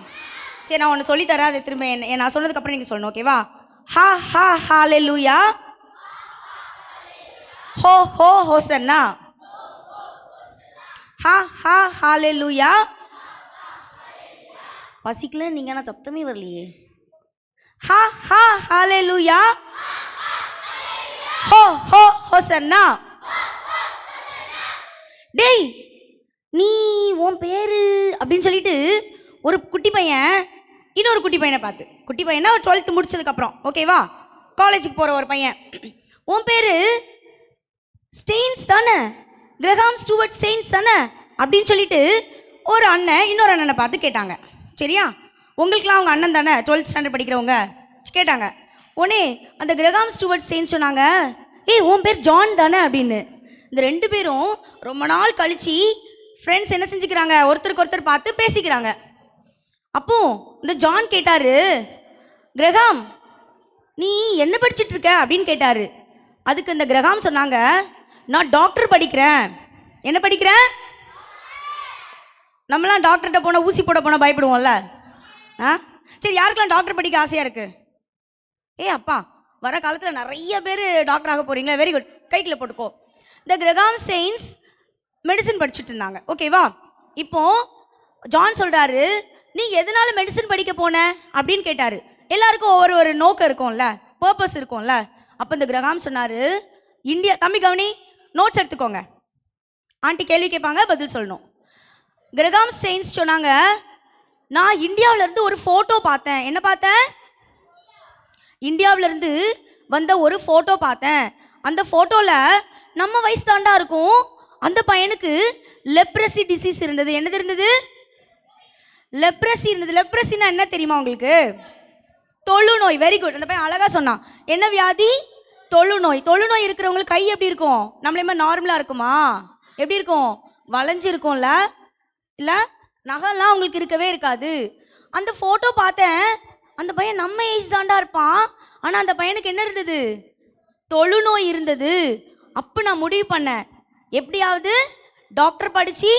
சரி, நான் ஒன்று சொல்லித்தரேன், அதை திரும்ப நான் சொன்னதுக்கப்புறம் நீங்கள் சொல்லணும், ஓகேவா? ஹா ஹா ஹalleluya, ஹோ ஹோ ஹோசன்னா, ஹா ஹா ஹalleluya. பசிக்கல நீங்க, நான் சத்தமே வரலையே. ஹா ஹா ஹalleluya, ஹோ ஹோ ஹோசன்னா. டேய், நீ உன் பேரு அப்படின்னு சொல்லிட்டு ஒரு குட்டி பையன் இன்னொரு குட்டி பையனை பார்த்து, குட்டி பையனா 12th முடிச்சதுக்கப்புறம், ஓகேவா, காலேஜுக்கு போகிற ஒரு பையன், உன் பேர் ஸ்டெயின்ஸ் தானே, கிரஹாம் ஸ்டூவர்ட் ஸ்டெயின்ஸ் தானே அப்படின்னு சொல்லிட்டு ஒரு அண்ணன் இன்னொரு அண்ணனை பார்த்து கேட்டாங்க. சரியா, உங்களுக்குலாம் அவங்க அண்ணன் தானே 12th ஸ்டாண்டர்ட் படிக்கிறவங்க கேட்டாங்க. உடனே அந்த கிரஹாம் ஸ்டூவர்ட் ஸ்டெயின்ஸ் சொன்னாங்க, ஏய் உன் பேர் ஜான் தானே அப்படின்னு. இந்த 2 பேரும் ரொம்ப நாள் கழிச்சு ஃப்ரெண்ட்ஸ் என்ன செஞ்சுக்கிறாங்க, ஒருத்தருக்கு ஒருத்தர் பார்த்து பேசிக்கிறாங்க. அப்போ இந்த ஜான் கேட்டாரு, கிரஹாம் நீ என்ன படிச்சுட்டு இருக்க அப்படின்னு கேட்டாரு. அதுக்கு இந்த கிரஹாம் சொன்னாங்க, நான் டாக்டர் படிக்கிறேன். என்ன படிக்கிறேன்? நம்மளாம் டாக்டர்கிட்ட போனால் ஊசி போட போனால் பயப்படுவோம்ல. சரி, யாருக்கெல்லாம் டாக்டர் படிக்க ஆசையாக இருக்கு? அப்பா, வர காலத்தில் நிறைய பேர் டாக்டர் ஆக போகிறீங்களா? வெரி குட், கைட்டில் போட்டுக்கோ. இந்த கிரஹாம் ஸ்டெயின்ஸ் மெடிசன் படிச்சுட்டு இருந்தாங்க, ஓகேவா. இப்போ ஜான் சொல்கிறாரு, நீ எதனால மெடிசன் படிக்க போன அப்படின்னு கேட்டார். எல்லாருக்கும் ஒரு நோக்கம் இருக்கும்ல, பர்பஸ் இருக்கும்ல. அப்போ இந்த கிரஹாம் சொன்னார், இந்தியா, தம்பி கவனி, நோட்ஸ் எடுத்துக்கோங்க, ஆண்டி கேள்வி கேட்பாங்க, பதில் சொல்லணும். கிரஹாம் ஸ்டெயின்ஸ் சொன்னாங்க, நான் இந்தியாவிலேருந்து ஒரு ஃபோட்டோ பார்த்தேன். என்ன பார்த்தேன்? இந்தியாவிலேருந்து வந்த ஒரு ஃபோட்டோ பார்த்தேன். அந்த ஃபோட்டோவில் நம்ம வயசு தாண்டா இருக்கும். அந்த பையனுக்கு லெப்ரசி டிசீஸ் இருந்தது. என்னது இருந்தது? லெப்ரசி இருந்தது. லெப்ரசின்னா என்ன தெரியுமா உங்களுக்கு? தொழுநோய். வெரி குட், அந்த பையன் அழகாக சொன்னான். என்ன வியாதி? தொழுநோய். தொழுநோய் இருக்கிறவங்களுக்கு கை எப்படி இருக்கும்? நம்மளே மாதிரி நார்மலாக இருக்குமா? எப்படி இருக்கும்? வளைஞ்சிருக்கும்ல, இல்லை நகைலாம் அவங்களுக்கு இருக்கவே இருக்காது. அந்த ஃபோட்டோ பார்த்தேன், அந்த பையன் நம்ம ஏஜ் தாண்டா இருப்பான். ஆனால் அந்த பையனுக்கு என்ன இருந்தது? தொழுநோய் இருந்தது. அப்போ நான் முடிவு பண்ணேன், எப்படியாவது டாக்டர் படித்து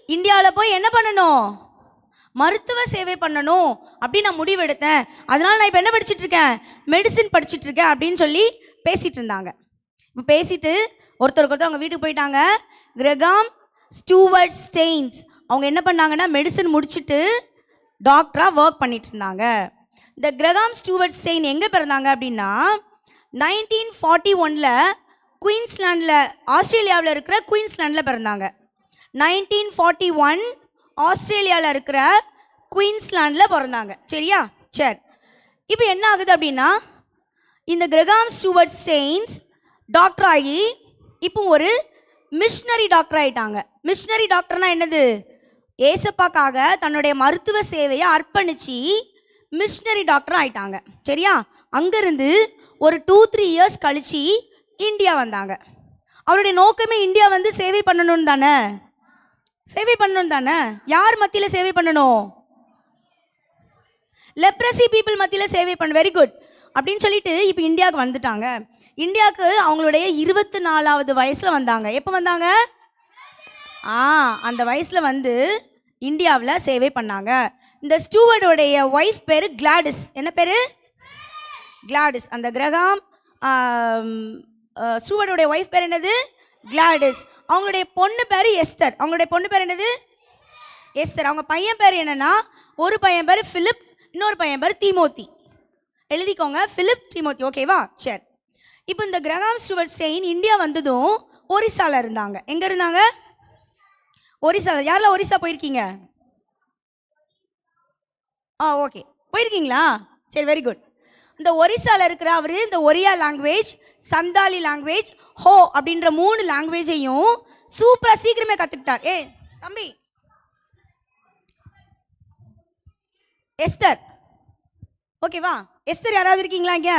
இந்தியாவில் போய் என்ன பண்ணணும்? மருத்துவ சேவை பண்ணணும் அப்படின்னு நான் முடிவெடுத்தேன். அதனால் நான் இப்போ என்ன படிச்சுட்டு இருக்கேன்? மெடிசின் படிச்சுட்டு இருக்கேன் அப்படின்னு சொல்லி பேசிகிட்டு இருந்தாங்க. இப்போ பேசிட்டு ஒருத்தருக்கு ஒருத்தர் அவங்க வீட்டுக்கு போயிட்டாங்க. கிரஹாம் ஸ்டூவர்ட் ஸ்டெயின்ஸ் அவங்க என்ன பண்ணாங்கன்னா, மெடிசன் முடிச்சுட்டு டாக்டராக ஒர்க் பண்ணிட்டு இருந்தாங்க. இந்த கிரஹாம் ஸ்டூவர்ட் ஸ்டெயின் எங்கே பிறந்தாங்க அப்படின்னா, 1941 குயின்ஸ்லாண்டில், ஆஸ்திரேலியாவில் இருக்கிற குயின்ஸ்லாண்டில் பிறந்தாங்க. 1941 ஆஸ்திரேலியாவில் இருக்கிற குயின்ஸ்லாண்டில் பிறந்தாங்க. சரியா, சரி. இப்போ என்ன ஆகுது அப்படின்னா, இந்த கிரஹாம் ஸ்டூவர்ட் ஸ்டெயின்ஸ் டாக்டர் ஆகி இப்போ ஒரு மிஷனரி டாக்டர் ஆகிட்டாங்க. மிஷனரி டாக்டர்னா என்னது? ஏசப்பாக்காக தன்னுடைய மருத்துவ சேவையை அர்ப்பணித்து மிஷனரி டாக்டர் ஆகிட்டாங்க. சரியா, அங்கேருந்து ஒரு 2-3 இயர்ஸ் கழித்து இந்தியா வந்தாங்க. அவருடைய நோக்கமே இந்தியா வந்து சேவை பண்ணணும் தானே, சேவை பண்ணணும் தானே. யார் மத்தியில் சேவை பண்ணணும்? லெப்ரசி பீப்புள் மத்தியில் சேவை பண்ண. வெரி குட் அப்படின்னு சொல்லிட்டு இப்போ இந்தியாவுக்கு வந்துட்டாங்க. இந்தியாவுக்கு அவங்களுடைய 24வது வயசில் வந்தாங்க. எப்போ வந்தாங்க? அந்த வயசில் வந்து இந்தியாவில் சேவை பண்ணாங்க. இந்த ஸ்டூவர்டோடைய ஒய்ஃப் பேர் கிளாடிஸ். என்ன பேர்? கிளாடிஸ். அந்த கிரஹாம் ஸ்டூவர்டோடைய ஒய்ஃப் பேர் என்னது? கிளாடிஸ். அவங்களுடைய பொண்ணு பேர் எஸ்தர். அவங்களுடைய பொண்ணு பேர் என்னது? எஸ்தர். அவங்க பையன் பேர் என்னன்னா, ஒரு பையன் பேர் பிலிப், இன்னொரு பையன் பேர் தீமோத்தி. எழுதிக்கோங்க, பிலிப், தீமோத்தி. ஓகேவா, சரி. இப்போ இந்த கிரஹாம் ஸ்டூவர்ட் ஸ்டெயின் இந்தியா வந்ததும் ஒரிசாவில் இருந்தாங்க. எங்கே இருந்தாங்க? ஒரிசாவில். யாரெல்லாம் ஒரிசா போயிருக்கீங்க? ஓகே, போயிருக்கீங்களா? சரி, வெரி குட். இந்த ஒரிசாவில் இருக்கிற அவர் இந்த ஒரியா லாங்குவேஜ், சந்தாலி லாங்குவேஜ், ஹோ அப்படின்ற 3 லாங்குவேஜையும் சூப்பராக சீக்கிரமே கற்றுக்கிட்டார். தம்பி எஸ்தர், ஓகேவா? எஸ்தர் யாராவது இருக்கீங்களா இங்கே?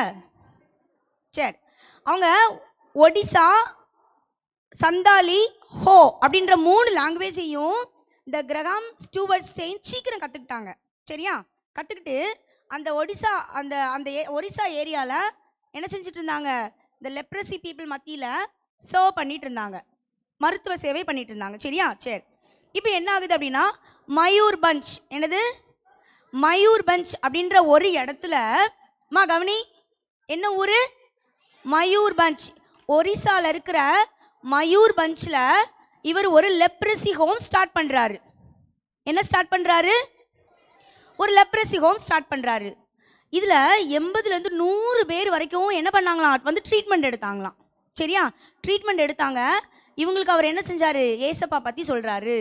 சரி, அவங்க ஒடிசா, சந்தாலி, ஹோ அப்படின்ற 3 லாங்குவேஜையும் இந்த கிரஹாம் ஸ்டூவர்ட் ஸ்டெயின் சீக்கிரம் கற்றுக்கிட்டாங்க. சரியா, கற்றுக்கிட்டு அந்த ஒடிசா அந்த அந்த ஒரிசா ஏரியாவில் என்ன செஞ்சுட்டு இருந்தாங்க? இந்த லெப்ரசி பீப்புள் மத்தியில் சர்வ் பண்ணிட்டு இருந்தாங்க, மருத்துவ சேவை பண்ணிட்டு இருந்தாங்க. சரியா, சரி. இப்போ என்ன ஆகுது அப்படின்னா, மயூர்பஞ்ச். என்னது? மயூர்பஞ்ச் அப்படின்ற ஒரு இடத்துல, கவனி, என்ன ஊர்? மயூர்பஞ்ச். ஒரிசாவில் இருக்கிற மயூர்பஞ்சில் இவர் ஒரு லெப்ரசி ஹோம் ஸ்டார்ட் பண்ணுறாரு. என்ன ஸ்டார்ட் பண்ணுறாரு? ஒரு லெப்ரசி ஹோம் ஸ்டார்ட் பண்ணுறாரு. இதில் 80லேருந்து 100 பேர் வரைக்கும் என்ன பண்ணாங்களாம்? வந்து ட்ரீட்மெண்ட் எடுத்தாங்களாம். சரியா, ட்ரீட்மெண்ட் எடுத்தாங்க. இவங்களுக்கு அவர் என்ன செஞ்சார்? ஏசப்பா பற்றி சொல்கிறாரு.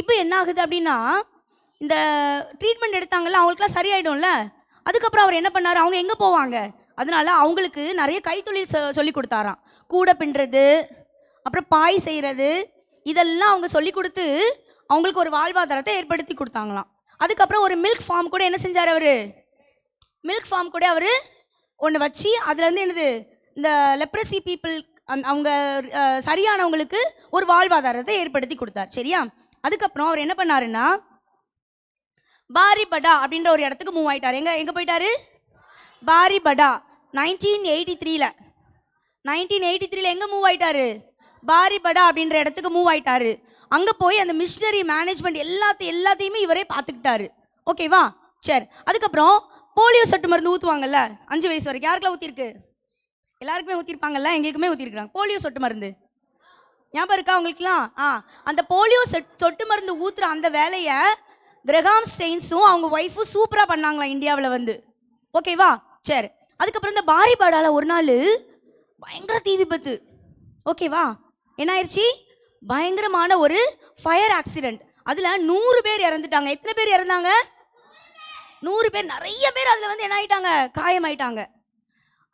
இப்போ என்ன ஆகுது அப்படின்னா, இந்த ட்ரீட்மெண்ட் எடுத்தாங்கல்ல அவங்களுக்குலாம் சரியாயிடும்ல. அதுக்கப்புறம் அவர் என்ன பண்ணாரு, அவங்க எங்கே போவாங்க, அதனால அவங்களுக்கு நிறைய கைத்தொழில் சொல்லி கொடுத்தாராம். கூடை பின்னுறது, அப்புறம் பாய் செய்கிறது, இதெல்லாம் அவங்க சொல்லி கொடுத்து அவங்களுக்கு ஒரு வாழ்வாதாரத்தை ஏற்படுத்தி கொடுத்தாங்களாம். அதுக்கப்புறம் ஒரு மில்க் ஃபார்ம் கூட என்ன செஞ்சார் அவர், மில்க் ஃபார்ம் கூட அவர் ஒன்று வச்சு அதுலேருந்து என்னது இந்த லெப்ரசி பீப்புள் அவங்க சரியானவங்களுக்கு ஒரு வாழ்வாதாரத்தை ஏற்படுத்தி கொடுத்தார். சரியா? அதுக்கப்புறம் அவர் என்ன பண்ணாருன்னா பாரிபடா அப்படின்ற ஒரு இடத்துக்கு மூவ் ஆயிட்டார். எங்கே போயிட்டாரு? பாரிபடா. 1983 எங்கே மூவ் ஆயிட்டாரு? பாரிபடா அப்படின்ற இடத்துக்கு மூவ் ஆயிட்டாரு. அங்கே போய் அந்த மிஷினரி மேனேஜ்மெண்ட் எல்லாத்தையுமே இவரே பார்த்துக்கிட்டாரு. ஓகேவா? சரி. அதுக்கப்புறம் போலியோ சொட்டு மருந்து ஊற்றுவாங்கல்ல 5 வயசு வரைக்கும், யாருக்கெல்லாம் ஊற்றிருக்கு? எல்லாருக்குமே ஊற்றிருப்பாங்கல்ல, எங்களுக்குமே ஊற்றிருக்கிறாங்க போலியோ சொட்டு மருந்து. ஞாபகம் இருக்கா உங்களுக்குலாம்? அந்த போலியோ சொட்டு மருந்து ஊற்றுற அந்த வேலையை கிரகாம் ஸ்டெயின்ஸும் அவங்க ஒய்ஃபும் சூப்பராக பண்ணாங்களாம் இந்தியாவில் வந்து. ஓகேவா? சரி. அதுக்கப்புறம் இந்த பாரிபாடால ஒரு நாள் பயங்கர தீ விபத்து. ஓகேவா? என்ன ஆயிடுச்சு? பயங்கரமான ஒரு ஃபயர் ஆக்சிடென்ட். அதில் 100 பேர் இறந்துட்டாங்க. எத்தனை பேர் இறந்தாங்க? 100 பேர். நிறைய பேர் அதில் வந்து என்ன ஆயிட்டாங்க, காயமாயிட்டாங்க.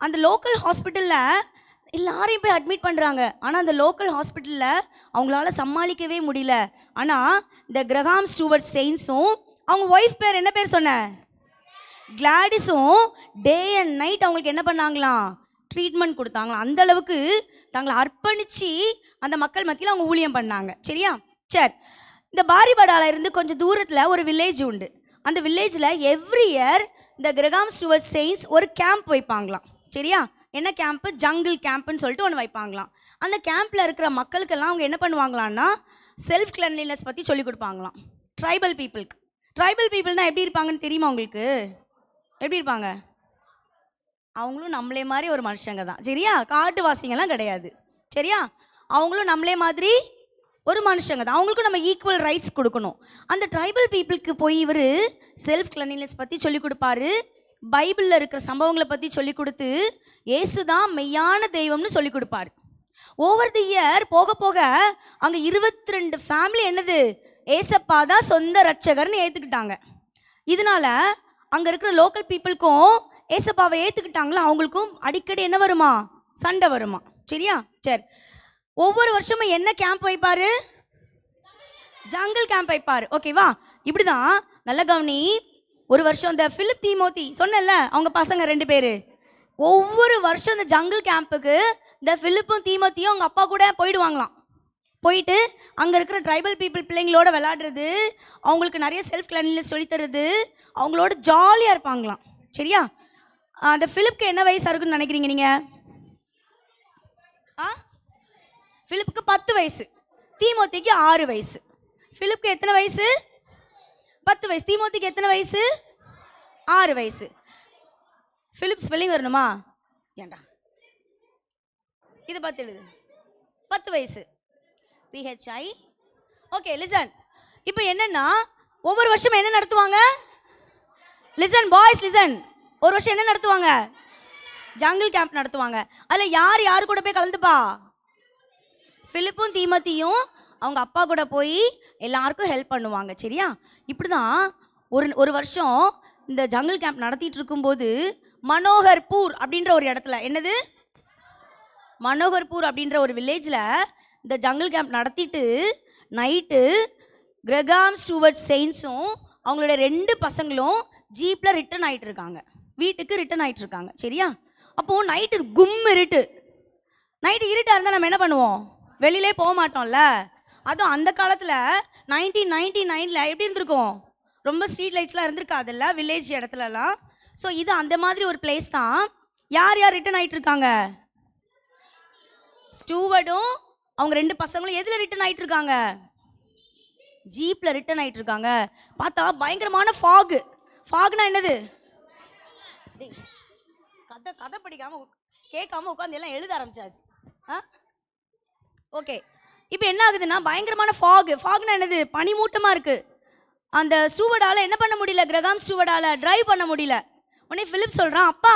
அந்த லோக்கல் ஹாஸ்பிட்டலில் எல்லாரையும் போய் அட்மிட் பண்ணுறாங்க. ஆனால் அந்த லோக்கல் ஹாஸ்பிட்டலில் அவங்களால சமாளிக்கவே முடியல. ஆனால் இந்த கிரகாம் ஸ்டூவர்ட் ஸ்டெயின்ஸும் அவங்க ஒய்ஃப் பேர் என்ன பேர் சொன்ன, கிளாடிஸும் டே அண்ட் நைட் அவங்களுக்கு என்ன பண்ணாங்களாம், ட்ரீட்மெண்ட் கொடுத்தாங்களாம். அந்த அளவுக்கு தங்களை அர்ப்பணித்து அந்த மக்கள் மத்தியில் அவங்க ஊழியம் பண்ணாங்க. சரியா? சரி. இந்த பாரிபடால இருந்து கொஞ்சம் தூரத்தில் ஒரு வில்லேஜ் உண்டு. அந்த வில்லேஜில் எவ்ரி இயர் இந்த கிரகாம் ஸ்டூவர்ட் ஸ்டெயின்ஸ் ஒரு கேம்ப் வைப்பாங்களாம். சரியா? என்ன கேம்ப்பு? ஜங்கிள் கேம்ப்புன்னு சொல்லிட்டு ஒன்று வைப்பாங்களாம். அந்த கேம்பில் இருக்கிற மக்களுக்கெல்லாம் அவங்க என்ன பண்ணுவாங்களான்னா செல்ஃப் கிளென்லினஸ் பற்றி சொல்லிக் கொடுப்பாங்களாம். ட்ரைபல் பீப்புளுக்கு. ட்ரைபல் பீப்புள்னால் எப்படி இருப்பாங்கன்னு தெரியுமா உங்களுக்கு? எப்படி இருப்பாங்க? அவங்களும் நம்மளே மாதிரி ஒரு மனுஷங்க தான். சரியா? காட்டுவாசிங்கெல்லாம் கிடையாது. சரியா? அவங்களும் நம்மளே மாதிரி ஒரு மனுஷங்க தான். அவங்களுக்கும் நம்ம ஈக்குவல் ரைட்ஸ் கொடுக்கணும். அந்த ட்ரைபல் பீப்புளுக்கு போய் இவர் செல்ஃப் கிளென்லினஸ் பற்றி சொல்லிக் கொடுப்பாரு. பைபிளில் இருக்கிற சம்பவங்களை பற்றி சொல்லிக் கொடுத்து இயேசு தான் மெய்யான தெய்வம்னு சொல்லிக் கொடுப்பார். ஓவர் தி இயர் போக போக அங்கே 22 ஃபேமிலி என்னது, ஏசப்பா தான் சொந்த ரட்சகர்னு ஏற்றுக்கிட்டாங்க. இதனால அங்கே இருக்கிற லோக்கல் பீப்புளுக்கும் ஏசப்பாவை ஏற்றுக்கிட்டாங்களா அவங்களுக்கும் அடிக்கடி என்ன வருமா, சண்டை வருமா. சரியா? சரி. ஒவ்வொரு வருஷமும் என்ன கேம்ப் வைப்பார்? ஜங்கிள் கேம்ப் வைப்பார். ஓகேவா? இப்படி தான். நல்ல கவனி. ஒரு வருஷம் இந்த பிலிப் தீமோத்தி சொன்னல, அவங்க பசங்க 2 பேர் ஒவ்வொரு வருஷம் இந்த ஜங்கிள் கேம்புக்கு இந்த பிலிப்பும் தீமோத்தியும் அவங்க அப்பா கூட போயிடுவாங்களாம். போயிட்டு அங்கே இருக்கிற ட்ரைபல் பீப்புள் பிள்ளைங்களோட விளையாடுறது, அவங்களுக்கு நிறைய செல்ஃப் கிளென்லினஸ் சொல்லித்தருது, அவங்களோட ஜாலியாக இருப்பாங்களாம். சரியா? அந்த பிலிப்புக்கு என்ன வயசாக இருக்குன்னு நினைக்கிறீங்க நீங்கள்? பிலிப்புக்கு 10 வயசு, தீமோத்திக்கு 6 வயசு. பிலிப்புக்கு எத்தனை வயசு? 10 வயசு. தீமோத்திக்கு எத்தனை வயசு? 6 வயசு. பிலிப் ஸ்பெல்லிங் வரணுமா? ஏண்டா இது 10 எழுது. 10 வயசு. PHI. Okay, listen. இப்போ என்னன்னா ஒவ்வொரு வருஷம் என்ன நடத்துவாங்க? Listen boys, listen. ஒரு வருஷம் என்ன நடத்துவாங்க? ஜங்கிள் கேம்ப் நடத்துவாங்க. அதில் யார் கூட போய் கலந்துப்பா? பிலிப்பும் தீமோத்தியும் அவங்க அப்பா கூட போய் எல்லாருக்கும் ஹெல்ப் பண்ணுவாங்க. சரியா? இப்படி தான் ஒரு வருஷம் இந்த ஜங்கிள் கேம்ப் நடத்திட்டு இருக்கும்போது மனோகர்பூர் அப்படின்ற ஒரு இடத்துல, என்னது மனோகர்பூர் அப்படின்ற ஒரு வில்லேஜில் இந்த ஜங்கிள் கேம்ப் நடத்திட்டு நைட்டு கிரகாம் ஸ்டூவர்ட் ஸ்டெயின்ஸும் அவங்களோட 2 பசங்களும் ஜீப்பில் ரிட்டர்ன் ஆகிட்டு இருக்காங்க, வீட்டுக்கு ரிட்டர்ன் ஆகிட்டு இருக்காங்க. சரியா? அப்போது நைட்டு இருட்டு. நைட்டு இருட்டாக இருந்தால் நம்ம என்ன பண்ணுவோம்? வெளியிலே போக மாட்டோம்ல. அதுவும் அந்த காலத்தில் 1999 எப்படி இருந்திருக்கும்? ரொம்ப ஸ்ட்ரீட் லைட்ஸ்லாம் இருந்திருக்காதுல்ல வில்லேஜ் இடத்துலலாம். ஸோ இது அந்த மாதிரி ஒரு பிளேஸ் தான். யார் ரிட்டர்ன் ஆகிட்டு இருக்காங்க? ஸ்டூவர்டும் அவங்க 2 பசங்களும் எதில் ரிட்டர்ன் ஆகிட்டு இருக்காங்க? ஜீப்பில் ரிட்டர்ன் ஆகிட்டு இருக்காங்க. பார்த்தா பயங்கரமான ஃபாக்னா என்னது? கதை படிக்காமல் கேட்காம உட்காந்து எல்லாம் எழுத ஆரம்பிச்சாச்சு. ஓகே. இப்போ என்ன ஆகுதுன்னா பயங்கரமான ஃபாக்னா என்னது? பனிமூட்டமாக இருக்குது. அந்த ஸ்டூவர்டால் என்ன பண்ண முடியல, கிரகாம் ஸ்டூவர்டால் டிரைவ் பண்ண முடியல. உடனே பிலிப் சொல்கிறான், அப்பா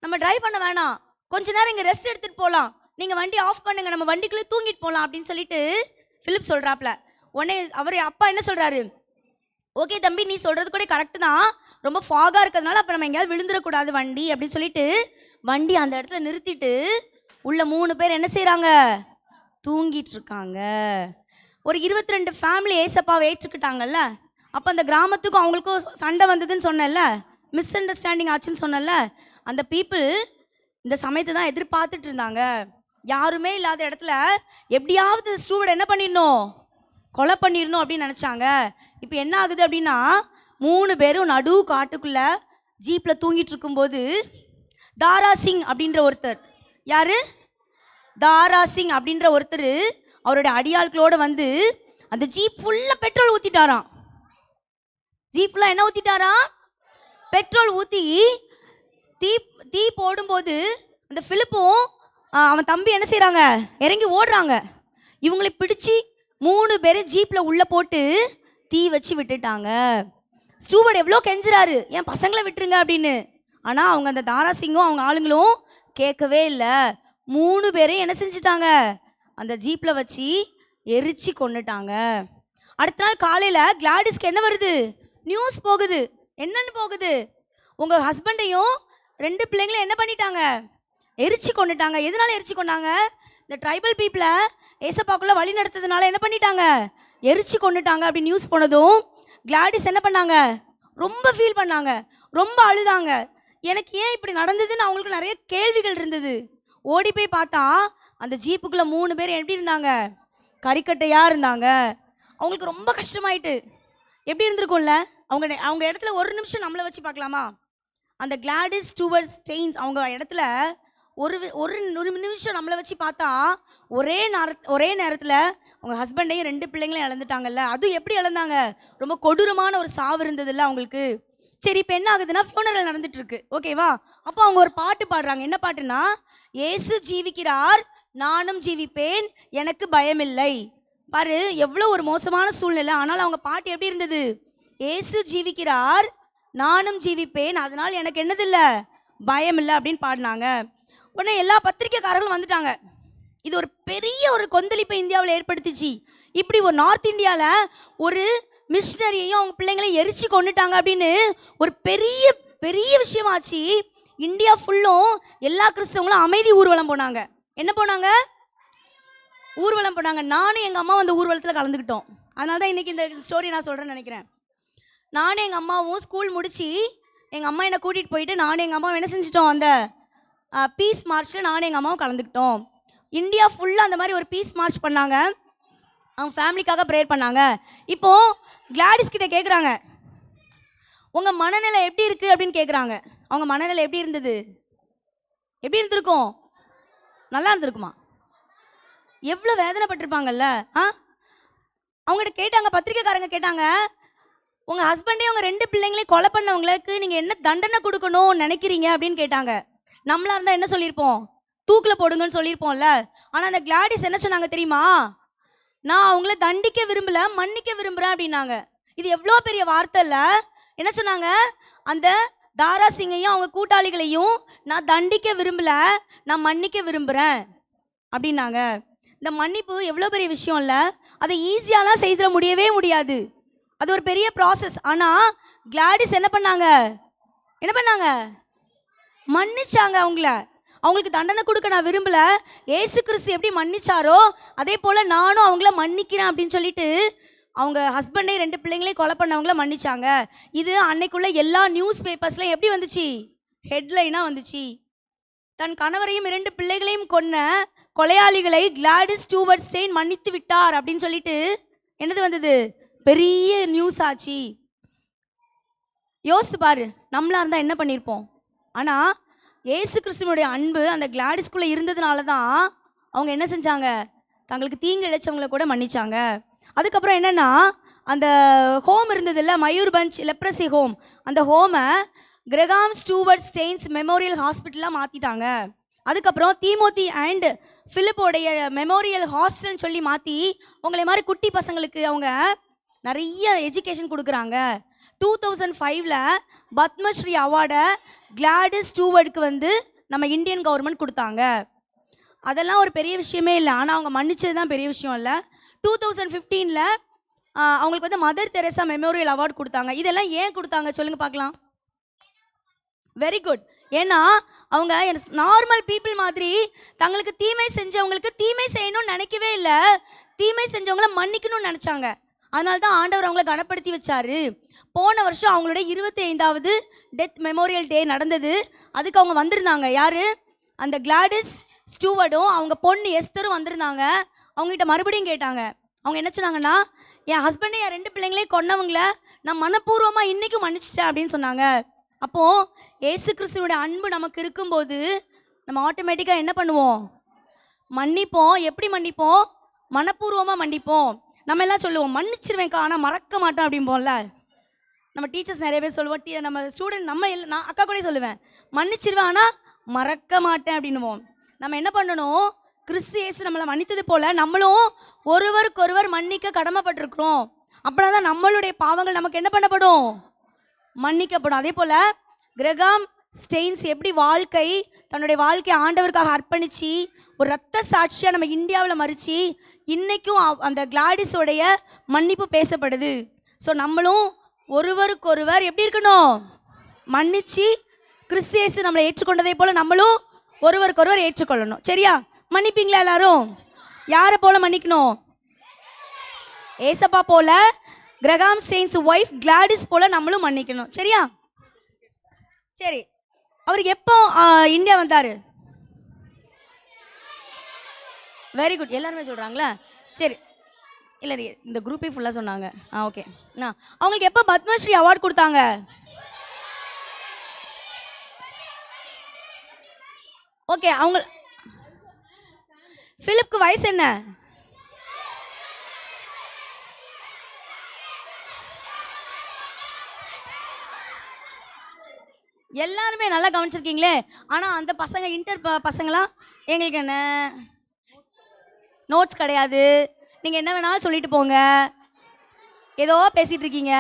நம்ம டிரைவ் பண்ண வேணாம், கொஞ்ச நேரம் இங்கே ரெஸ்ட் எடுத்துகிட்டு போகலாம், நீங்கள் வண்டி ஆஃப் பண்ணுங்க, நம்ம வண்டிக்குள்ளே தூங்கிட்டு போகலாம் அப்படின்னு சொல்லிட்டு பிலிப் சொல்கிறாப்ல. உடனே அவர் அப்பா என்ன சொல்கிறாரு, ஓகே தம்பி நீ சொல்கிறது கூட கரெக்டு தான், ரொம்ப ஃபாகாக இருக்கிறதுனால அப்போ நம்ம எங்கேயாவது விழுந்துடக்கூடாது வண்டி அப்படின்னு சொல்லிட்டு வண்டி அந்த இடத்துல நிறுத்திட்டு உள்ள 3 பேர் என்ன செய்கிறாங்க, தூங்கிட்டு இருக்காங்க. ஒரு 22 ஃபேமிலி ஏசப்பாவை ஏற்றுக்கிட்டாங்கல்ல. அப்போ அந்த கிராமத்துக்கும் அவங்களுக்கும் சண்டை வந்ததுன்னு சொன்னேன்ல, மிஸ் அண்டர்ஸ்டாண்டிங் ஆச்சுன்னு சொன்னேன்ல, அந்த பீப்புள் இந்த சமயத்தை தான் எதிர்பார்த்துட்டு இருந்தாங்க. யாருமே இல்லாத இடத்துல எப்படியாவது ஸ்டூவர்ட் என்ன பண்ணிடணும், கொலை பண்ணிடணும் அப்படின்னு நினச்சாங்க. இப்போ என்ன ஆகுது அப்படின்னா 3 பேரும் நடு காட்டுக்குள்ளே ஜீப்பில் தூங்கிட்டு இருக்கும்போது தாரா சிங் அப்படின்ற ஒருத்தர், யார், தாரா சிங் அப்படின்ற ஒருத்தர் அவருடைய அடியாட்களோடு வந்து அந்த ஜீப் ஃபுல்லாக பெட்ரோல் ஊற்றிட்டாராம். ஜீப்லாம் என்ன ஊற்றிட்டாராம், பெட்ரோல் ஊற்றி தீ போடும்போது அந்த ஃபிலிப்பும் அவன் தம்பி என்ன செய்கிறாங்க, இறங்கி ஓடுறாங்க. இவங்களை பிடிச்சி 3 பேரும் ஜீப்பில் உள்ளே போட்டு தீ வச்சு விட்டுட்டாங்க. ஸ்டூவர்ட் எவ்வளோ கெஞ்சுறாரு, என் பசங்களை விட்டுருங்க அப்படின்னு. ஆனால் அவங்க அந்த தாரா சிங்கும் அவங்க ஆளுங்களும் கேட்கவே இல்லை. 3 பேரையும் என்ன செஞ்சுட்டாங்க, அந்த ஜீப்பில் வச்சு எரிச்சு கொண்டுட்டாங்க. அடுத்த நாள் காலையில் கிளாடிஸ்க்கு என்ன வருது, நியூஸ் போகுது. என்னன்னு போகுது, உங்கள் ஹஸ்பண்டையும் 2 பிள்ளைங்களும் என்ன பண்ணிட்டாங்க, எரிச்சு கொண்டுட்டாங்க. எதனால எரிச்சு கொண்டாங்க, இந்த ட்ரைபல் பீப்புளை ஏசப்பாக்குள்ளே வழி நடத்துறதுனால என்ன பண்ணிட்டாங்க, எரிச்சு கொண்டுட்டாங்க அப்படி நியூஸ் போனதும் கிளாடிஸ் என்ன பண்ணாங்க, ரொம்ப ஃபீல் பண்ணாங்க, ரொம்ப அழுதாங்க. எனக்கு ஏன் இப்படி நடந்ததுன்னு அவங்களுக்கு நிறைய கேள்விகள் இருந்தது. ஓடி போய் பார்த்தா அந்த ஜீப்புக்குள்ளே 3 பேர் எப்படி இருந்தாங்க, கறிக்கட்டையாக இருந்தாங்க. அவங்களுக்கு ரொம்ப கஷ்டமாயிட்டு. எப்படி இருந்திருக்கும்ல, அவங்க இடத்துல ஒரு நிமிஷம் நம்மளை வச்சு பார்க்கலாமா, அந்த கிளாடிஸ் ஸ்டூவர்ட் ஸ்டெயின்ஸ் அவங்க இடத்துல ஒரு நிமிஷம் நம்மளை வச்சு பார்த்தா ஒரே நேரத்தில் அவங்க ஹஸ்பண்டையும் 2 பிள்ளைங்களையும் இழந்துட்டாங்கல்ல. அதுவும் எப்படி இழந்தாங்க, ரொம்ப கொடூரமான ஒரு சாவு இருந்ததில்ல அவங்களுக்கு. சரி இப்போ என்ன ஆகுதுன்னா ஃபியூனரல் நடந்துட்டு இருக்கு, ஓகேவா. அப்போ அவங்க ஒரு பாட்டு பாடுறாங்க. என்ன பாட்டுன்னா, இயேசு ஜீவிக்கிறார் நானும் ஜீவிப்பேன் எனக்கு பயமில்லை. பாரு எவ்வளோ ஒரு மோசமான சூழ்நிலை, ஆனால் அவங்க பாட்டு எப்படி இருந்தது, இயேசு ஜீவிக்கிறார் நானும் ஜீவிப்பேன் அதனால் எனக்கு என்னதில்லை, பயமில்லை அப்படின்னு பாடினாங்க. உடனே எல்லா பத்திரிக்கைக்காரர்களும் வந்துட்டாங்க. இது ஒரு பெரிய ஒரு கொந்தளிப்பை இந்தியாவில் ஏற்படுத்திச்சு. இப்படி ஒரு நார்த் இந்தியாவில் ஒரு மிஷினரியையும் அவங்க பிள்ளைங்களையும் எரிச்சு கொண்டுட்டாங்க அப்படின்னு ஒரு பெரிய பெரிய விஷயமாச்சு. இந்தியா ஃபுல்லும் எல்லா கிறிஸ்தவங்களும் அமைதி ஊர்வலம் போனாங்க. என்ன போனாங்க, ஊர்வலம் போனாங்க. நானும் எங்கள் அம்மா அந்த ஊர்வலத்தில் கலந்துக்கிட்டோம். அதனால தான் இன்றைக்கி இந்த ஸ்டோரி நான் சொல்கிறேன்னு நினைக்கிறேன். நானும் எங்கள் அம்மாவும் ஸ்கூல் முடித்து எங்கள் அம்மா என்னை கூட்டிகிட்டு போயிட்டு நானும் எங்கள் அம்மாவும் என்ன செஞ்சிட்டோம், அந்த பீஸ் மார்ச்சில் நானும் எங்கள் அம்மாவும் கலந்துக்கிட்டோம். இந்தியா ஃபுல்லாக அந்த மாதிரி ஒரு பீஸ் மார்ச் பண்ணாங்க. அவங்க ஃபேமிலிக்காக ப்ரேயர் பண்ணாங்க. இப்போது கிளாடிஸ் கிட்ட கேட்குறாங்க, உங்கள் மனநிலை எப்படி இருக்குது அப்படின்னு கேட்குறாங்க. அவங்க மனநிலை எப்படி இருந்தது, எப்படி இருந்திருக்கும், நல்லா இருந்திருக்குமா, எவ்வளோ வேதனைப்பட்டிருப்பாங்கல்ல. அவங்ககிட்ட கேட்டாங்க, பத்திரிக்கைக்காரங்க கேட்டாங்க, உங்கள் ஹஸ்பண்டே உங்கள் 2 பிள்ளைங்களையும் கொலை பண்ணவங்களுக்கு நீங்கள் என்ன தண்டனை கொடுக்கணும்னு நினைக்கிறீங்க அப்படின்னு கேட்டாங்க. நம்மளா இருந்தால் என்ன சொல்லியிருப்போம், தூக்கில் போடுங்கன்னு சொல்லியிருப்போம்ல. ஆனால் அந்த கிளாடிஸ் என்ன சொன்னாங்க தெரியுமா, நான் அவங்கள தண்டிக்க விரும்பலை, மன்னிக்க விரும்புகிறேன் அப்படின்னாங்க. இது எவ்வளோ பெரிய வார்த்தை இல்லை. என்ன சொன்னாங்க, அந்த தாரா சிங்கையும் அவங்க கூட்டாளிகளையும் நான் தண்டிக்க விரும்பலை, நான் மன்னிக்க விரும்புகிறேன் அப்படின்னாங்க. இந்த மன்னிப்பு எவ்வளோ பெரிய விஷயம் இல்லை. அதை ஈஸியாலாம் செய்திட முடியவே முடியாது. அது ஒரு பெரிய ப்ராசஸ். ஆனால் கிளாடிஸ் என்ன பண்ணாங்க, மன்னிச்சாங்க. அவங்களுக்கு தண்டனை கொடுக்க நான் விரும்பலை. ஏசு கிறிஸ்து எப்படி மன்னிச்சாரோ அதே போல் நானும் அவங்கள மன்னிக்கிறேன் அப்படின்னு சொல்லிட்டு அவங்க ஹஸ்பண்டே 2 பிள்ளைங்களையும் கொலை பண்ணவங்கள மன்னிச்சாங்க. இது அன்னைக்குள்ள எல்லா நியூஸ் பேப்பர்ஸ்லையும் எப்படி வந்துச்சு, ஹெட்லைனாக வந்துச்சு. தன் கணவரையும் 2 பிள்ளைகளையும் கொன்ன கொலையாளிகளை கிளாடிஸ் ஸ்டூவர்ட் ஸ்டெயின் மன்னித்து விட்டார் அப்படின்னு சொல்லிட்டு என்னது வந்தது, பெரிய நியூஸ் ஆச்சு. யோசித்து பாரு, நம்மளா இருந்தால் என்ன பண்ணியிருப்போம். ஆனால் ஏசு கிறிஸ்துவனுடைய அன்பு அந்த கிளாடிஸ்குள்ளே இருந்ததுனால தான் அவங்க என்ன செஞ்சாங்க, தங்களுக்கு தீங்கு இழைச்சவங்களை கூட மன்னிச்சாங்க. அதுக்கப்புறம் என்னென்னா, அந்த ஹோம் இருந்ததில்ல, மயூர்பஞ்ச் லெப்ரசி ஹோம், அந்த ஹோமை கிரகாம் ஸ்டூவர்ட் ஸ்டெயின்ஸ் மெமோரியல் ஹாஸ்பிட்டலாக மாற்றிட்டாங்க. அதுக்கப்புறம் தீமோத்தி அண்ட் ஃபிலிப்போடைய மெமோரியல் ஹாஸ்டல்னு சொல்லி மாற்றி உங்களை மாதிரி குட்டி பசங்களுக்கு அவங்க நிறைய எஜுகேஷன் கொடுக்குறாங்க. 2005 பத்மஸ்ரீ அவார்டை கிளாடிஸ் ஸ்டூவர்டுக்கு வந்து நம்ம இந்தியன் கவர்மெண்ட் கொடுத்தாங்க. அதெல்லாம் ஒரு பெரிய விஷயமே இல்லை. ஆனால் அவங்க மன்னிச்சது தான் பெரிய விஷயம் இல்லை. 2015 அவங்களுக்கு வந்து மதர் தெரேசா மெமோரியல் அவார்ட் கொடுத்தாங்க. இதெல்லாம் ஏன் கொடுத்தாங்க சொல்லுங்க பார்க்கலாம். Very good. ஏன்னா அவங்க நார்மல் பீப்புள் மாதிரி தங்களுக்கு தீமை செஞ்சவங்களுக்கு தீமை செய்யணும்னு நினைக்கவே இல்லை, தீமை செஞ்சவங்கள மன்னிக்கணும்னு நினச்சாங்க. அதனால தான் ஆண்டவர் அவங்கள கனப்படுத்தி வச்சாரு. போன வருஷம் அவங்களுடைய 25வது டெத் மெமோரியல் டே நடந்தது. அதுக்கு அவங்க வந்திருந்தாங்க. யார்? அந்த கிளாடிஸ் ஸ்டூவர்டும் அவங்க பொண்ணு எஸ்தரும் வந்திருந்தாங்க. அவங்ககிட்ட மறுபடியும் கேட்டாங்க. அவங்க என்ன சொன்னாங்கன்னா, என் ஹஸ்பண்டை என் 2 பிள்ளைங்களையும் கொன்னவங்கள நான் மனப்பூர்வமாக இன்றைக்கும் மன்னிச்சிட்டேன் அப்படின்னு சொன்னாங்க. அப்போது ஏசு கிறிஸ்துவோட அன்பு நமக்கு இருக்கும்போது நம்ம ஆட்டோமேட்டிக்காக என்ன பண்ணுவோம்? மன்னிப்போம். எப்படி மன்னிப்போம்? மனப்பூர்வமாக மன்னிப்போம். நம்ம எல்லாம் சொல்லுவோம், மன்னிச்சிருவேன்க்கா ஆனால் மறக்க மாட்டோம் அப்படிம்போம்ல. நம்ம டீச்சர்ஸ் நிறைய பேர் சொல்லுவோம், நம்ம ஸ்டூடெண்ட் நான் அக்கா கூட சொல்லுவேன், மன்னிச்சிருவேன் ஆனால் மறக்க மாட்டேன் அப்படின்னுவோம். நம்ம என்ன பண்ணணும்? கிறிஸ்து இயேசு நம்மளை மன்னித்தது போல் நம்மளும் ஒருவருக்கொருவர் மன்னிக்க கடமைப்பட்டிருக்கிறோம். அப்படின்னா தான் நம்மளுடைய பாவங்கள் நமக்கு என்ன பண்ணப்படும்? மன்னிக்கப்படும். அதே போல் கிரகாம் ஸ்டெயின்ஸ் எப்படி தன்னுடைய வாழ்க்கையை ஆண்டவருக்காக அர்ப்பணித்து ஒரு ரத்த சாட்சியாக நம்ம இந்தியாவில் மறித்து இன்றைக்கும் அந்த கிளாடிஸோடைய மன்னிப்பு பேசப்படுது. ஸோ நம்மளும் ஒருவருக்கொருவர் எப்படி இருக்கணும்? மன்னிச்சு கிறிஸ்து இயேசு நம்மளை ஏற்றுக்கொண்டதை போல் நம்மளும் ஒருவருக்கொருவர் ஏற்றுக்கொள்ளணும். சரியா? மன்னிப்பீங்களா எல்லாரும்? யாரை போல மன்னிக்கணும்? ஏசப்பா போல, கிரகாம் ஸ்டெயின்ஸ் ஒய்ஃப் கிளாடிஸ் போல நம்மளும் மன்னிக்கணும். சரியா? சரி, அவருக்கு எப்போ இந்தியா வந்தார்? Very good. எல்லாருமே சொல்கிறாங்களா? சரி, இல்லை இந்த குரூப்பே ஃபுல்லாக சொன்னாங்க. ஓகே. அவங்களுக்கு எப்போ பத்மஸ்ரீ அவார்ட் கொடுத்தாங்க? ஓகே. அவங்க பிலிப்க்கு வயசு என்ன? எல்லாருமே நல்லா கவனிச்சிருக்கீங்களே. ஆனால் அந்த பசங்க பசங்களாம் எங்களுக்கு என்ன நோட்ஸ் கிடையாது, நீங்கள் என்ன வேணாலும் சொல்லிட்டு போங்க, ஏதோ பேசிகிட்டு இருக்கீங்க.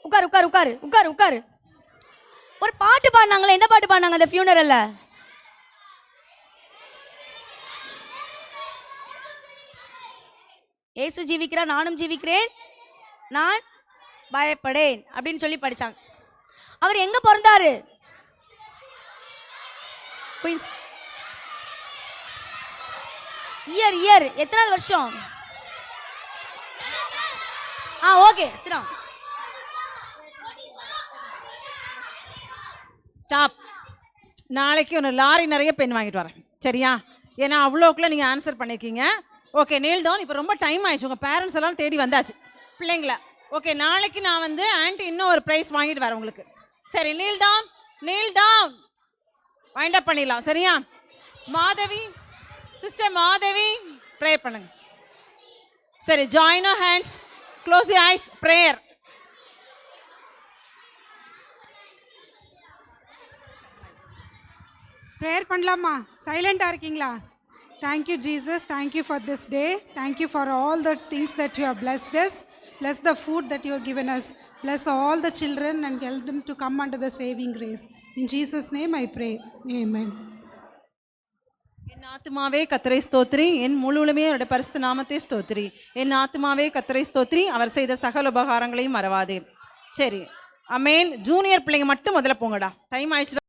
உட்காரு உட்காரு உட்காரு உட்காரு உட்காரு. ஒரு பாட்டு பாடினாங்களே, என்ன பாட்டு பாடினாங்க அந்த ஃபியூனரல்ல? ஏசு ஜீவிக்கிறார், நானும் ஜீவிக்கிறேன், நான் பயப்படேன் அப்படின்னு சொல்லி படித்தாங்க. அவர் எங்க பிறந்தாரு? குயின்ஸ். இயர் எத்தனாவது வருஷம்? ஓகே, சிரம். ஸ்டாப். நாளைக்கு ஒரு லாரி நிறைய பென் வாங்கிட்டு வரேன். சரியா? ஏன்னா அவ்வளோக்குள்ள நீங்கள் ஆன்சர் பண்ணியிருக்கீங்க. Okay, kneel down. இப்போ ரொம்ப டைம் ஆயிடுச்சு, உங்கள் பேரண்ட்ஸ் எல்லாம் தேடி வந்தாச்சு பிள்ளைங்கள. ஓகே, நாளைக்கு நான் வந்து ஆன்ட்டி இன்னும் ஒரு ப்ரைஸ் வாங்கிட்டு வரேன் உங்களுக்கு. சரி, நீல் டவுன். வைண்ட் அப் பண்ணிடலாம். சரியா? மாதவி, சிஸ்டர் மாதவி, ப்ரேயர் பண்ணுங்க. சரி, join your hands, close your eyes, prayer. Prayer பண்ணலாமா? சைலண்டாக இருக்கீங்களா? Thank you, Jesus. Thank you for this day. Thank you for all the things that you have blessed us. Bless the food that you have given us. Bless all the children and help them to come under the saving grace. In Jesus' name I pray. Amen. என் ஆத்துமாவே கர்த்தரை ஸ்தோத்திரி, என் முழுவதுமே அவருடைய பரிசுத்த நாமத்தை ஸ்தோத்திரி. என் ஆத்துமாவே கர்த்தரை ஸ்தோத்திரி, அவர் செய்த சகல உபகாரங்களையும் மறவாதே. சரி, அமேன். ஜூனியர் பிள்ளைங்க மட்டும் முதல்ல போங்கடா, டைம் ஆயிடுச்சு.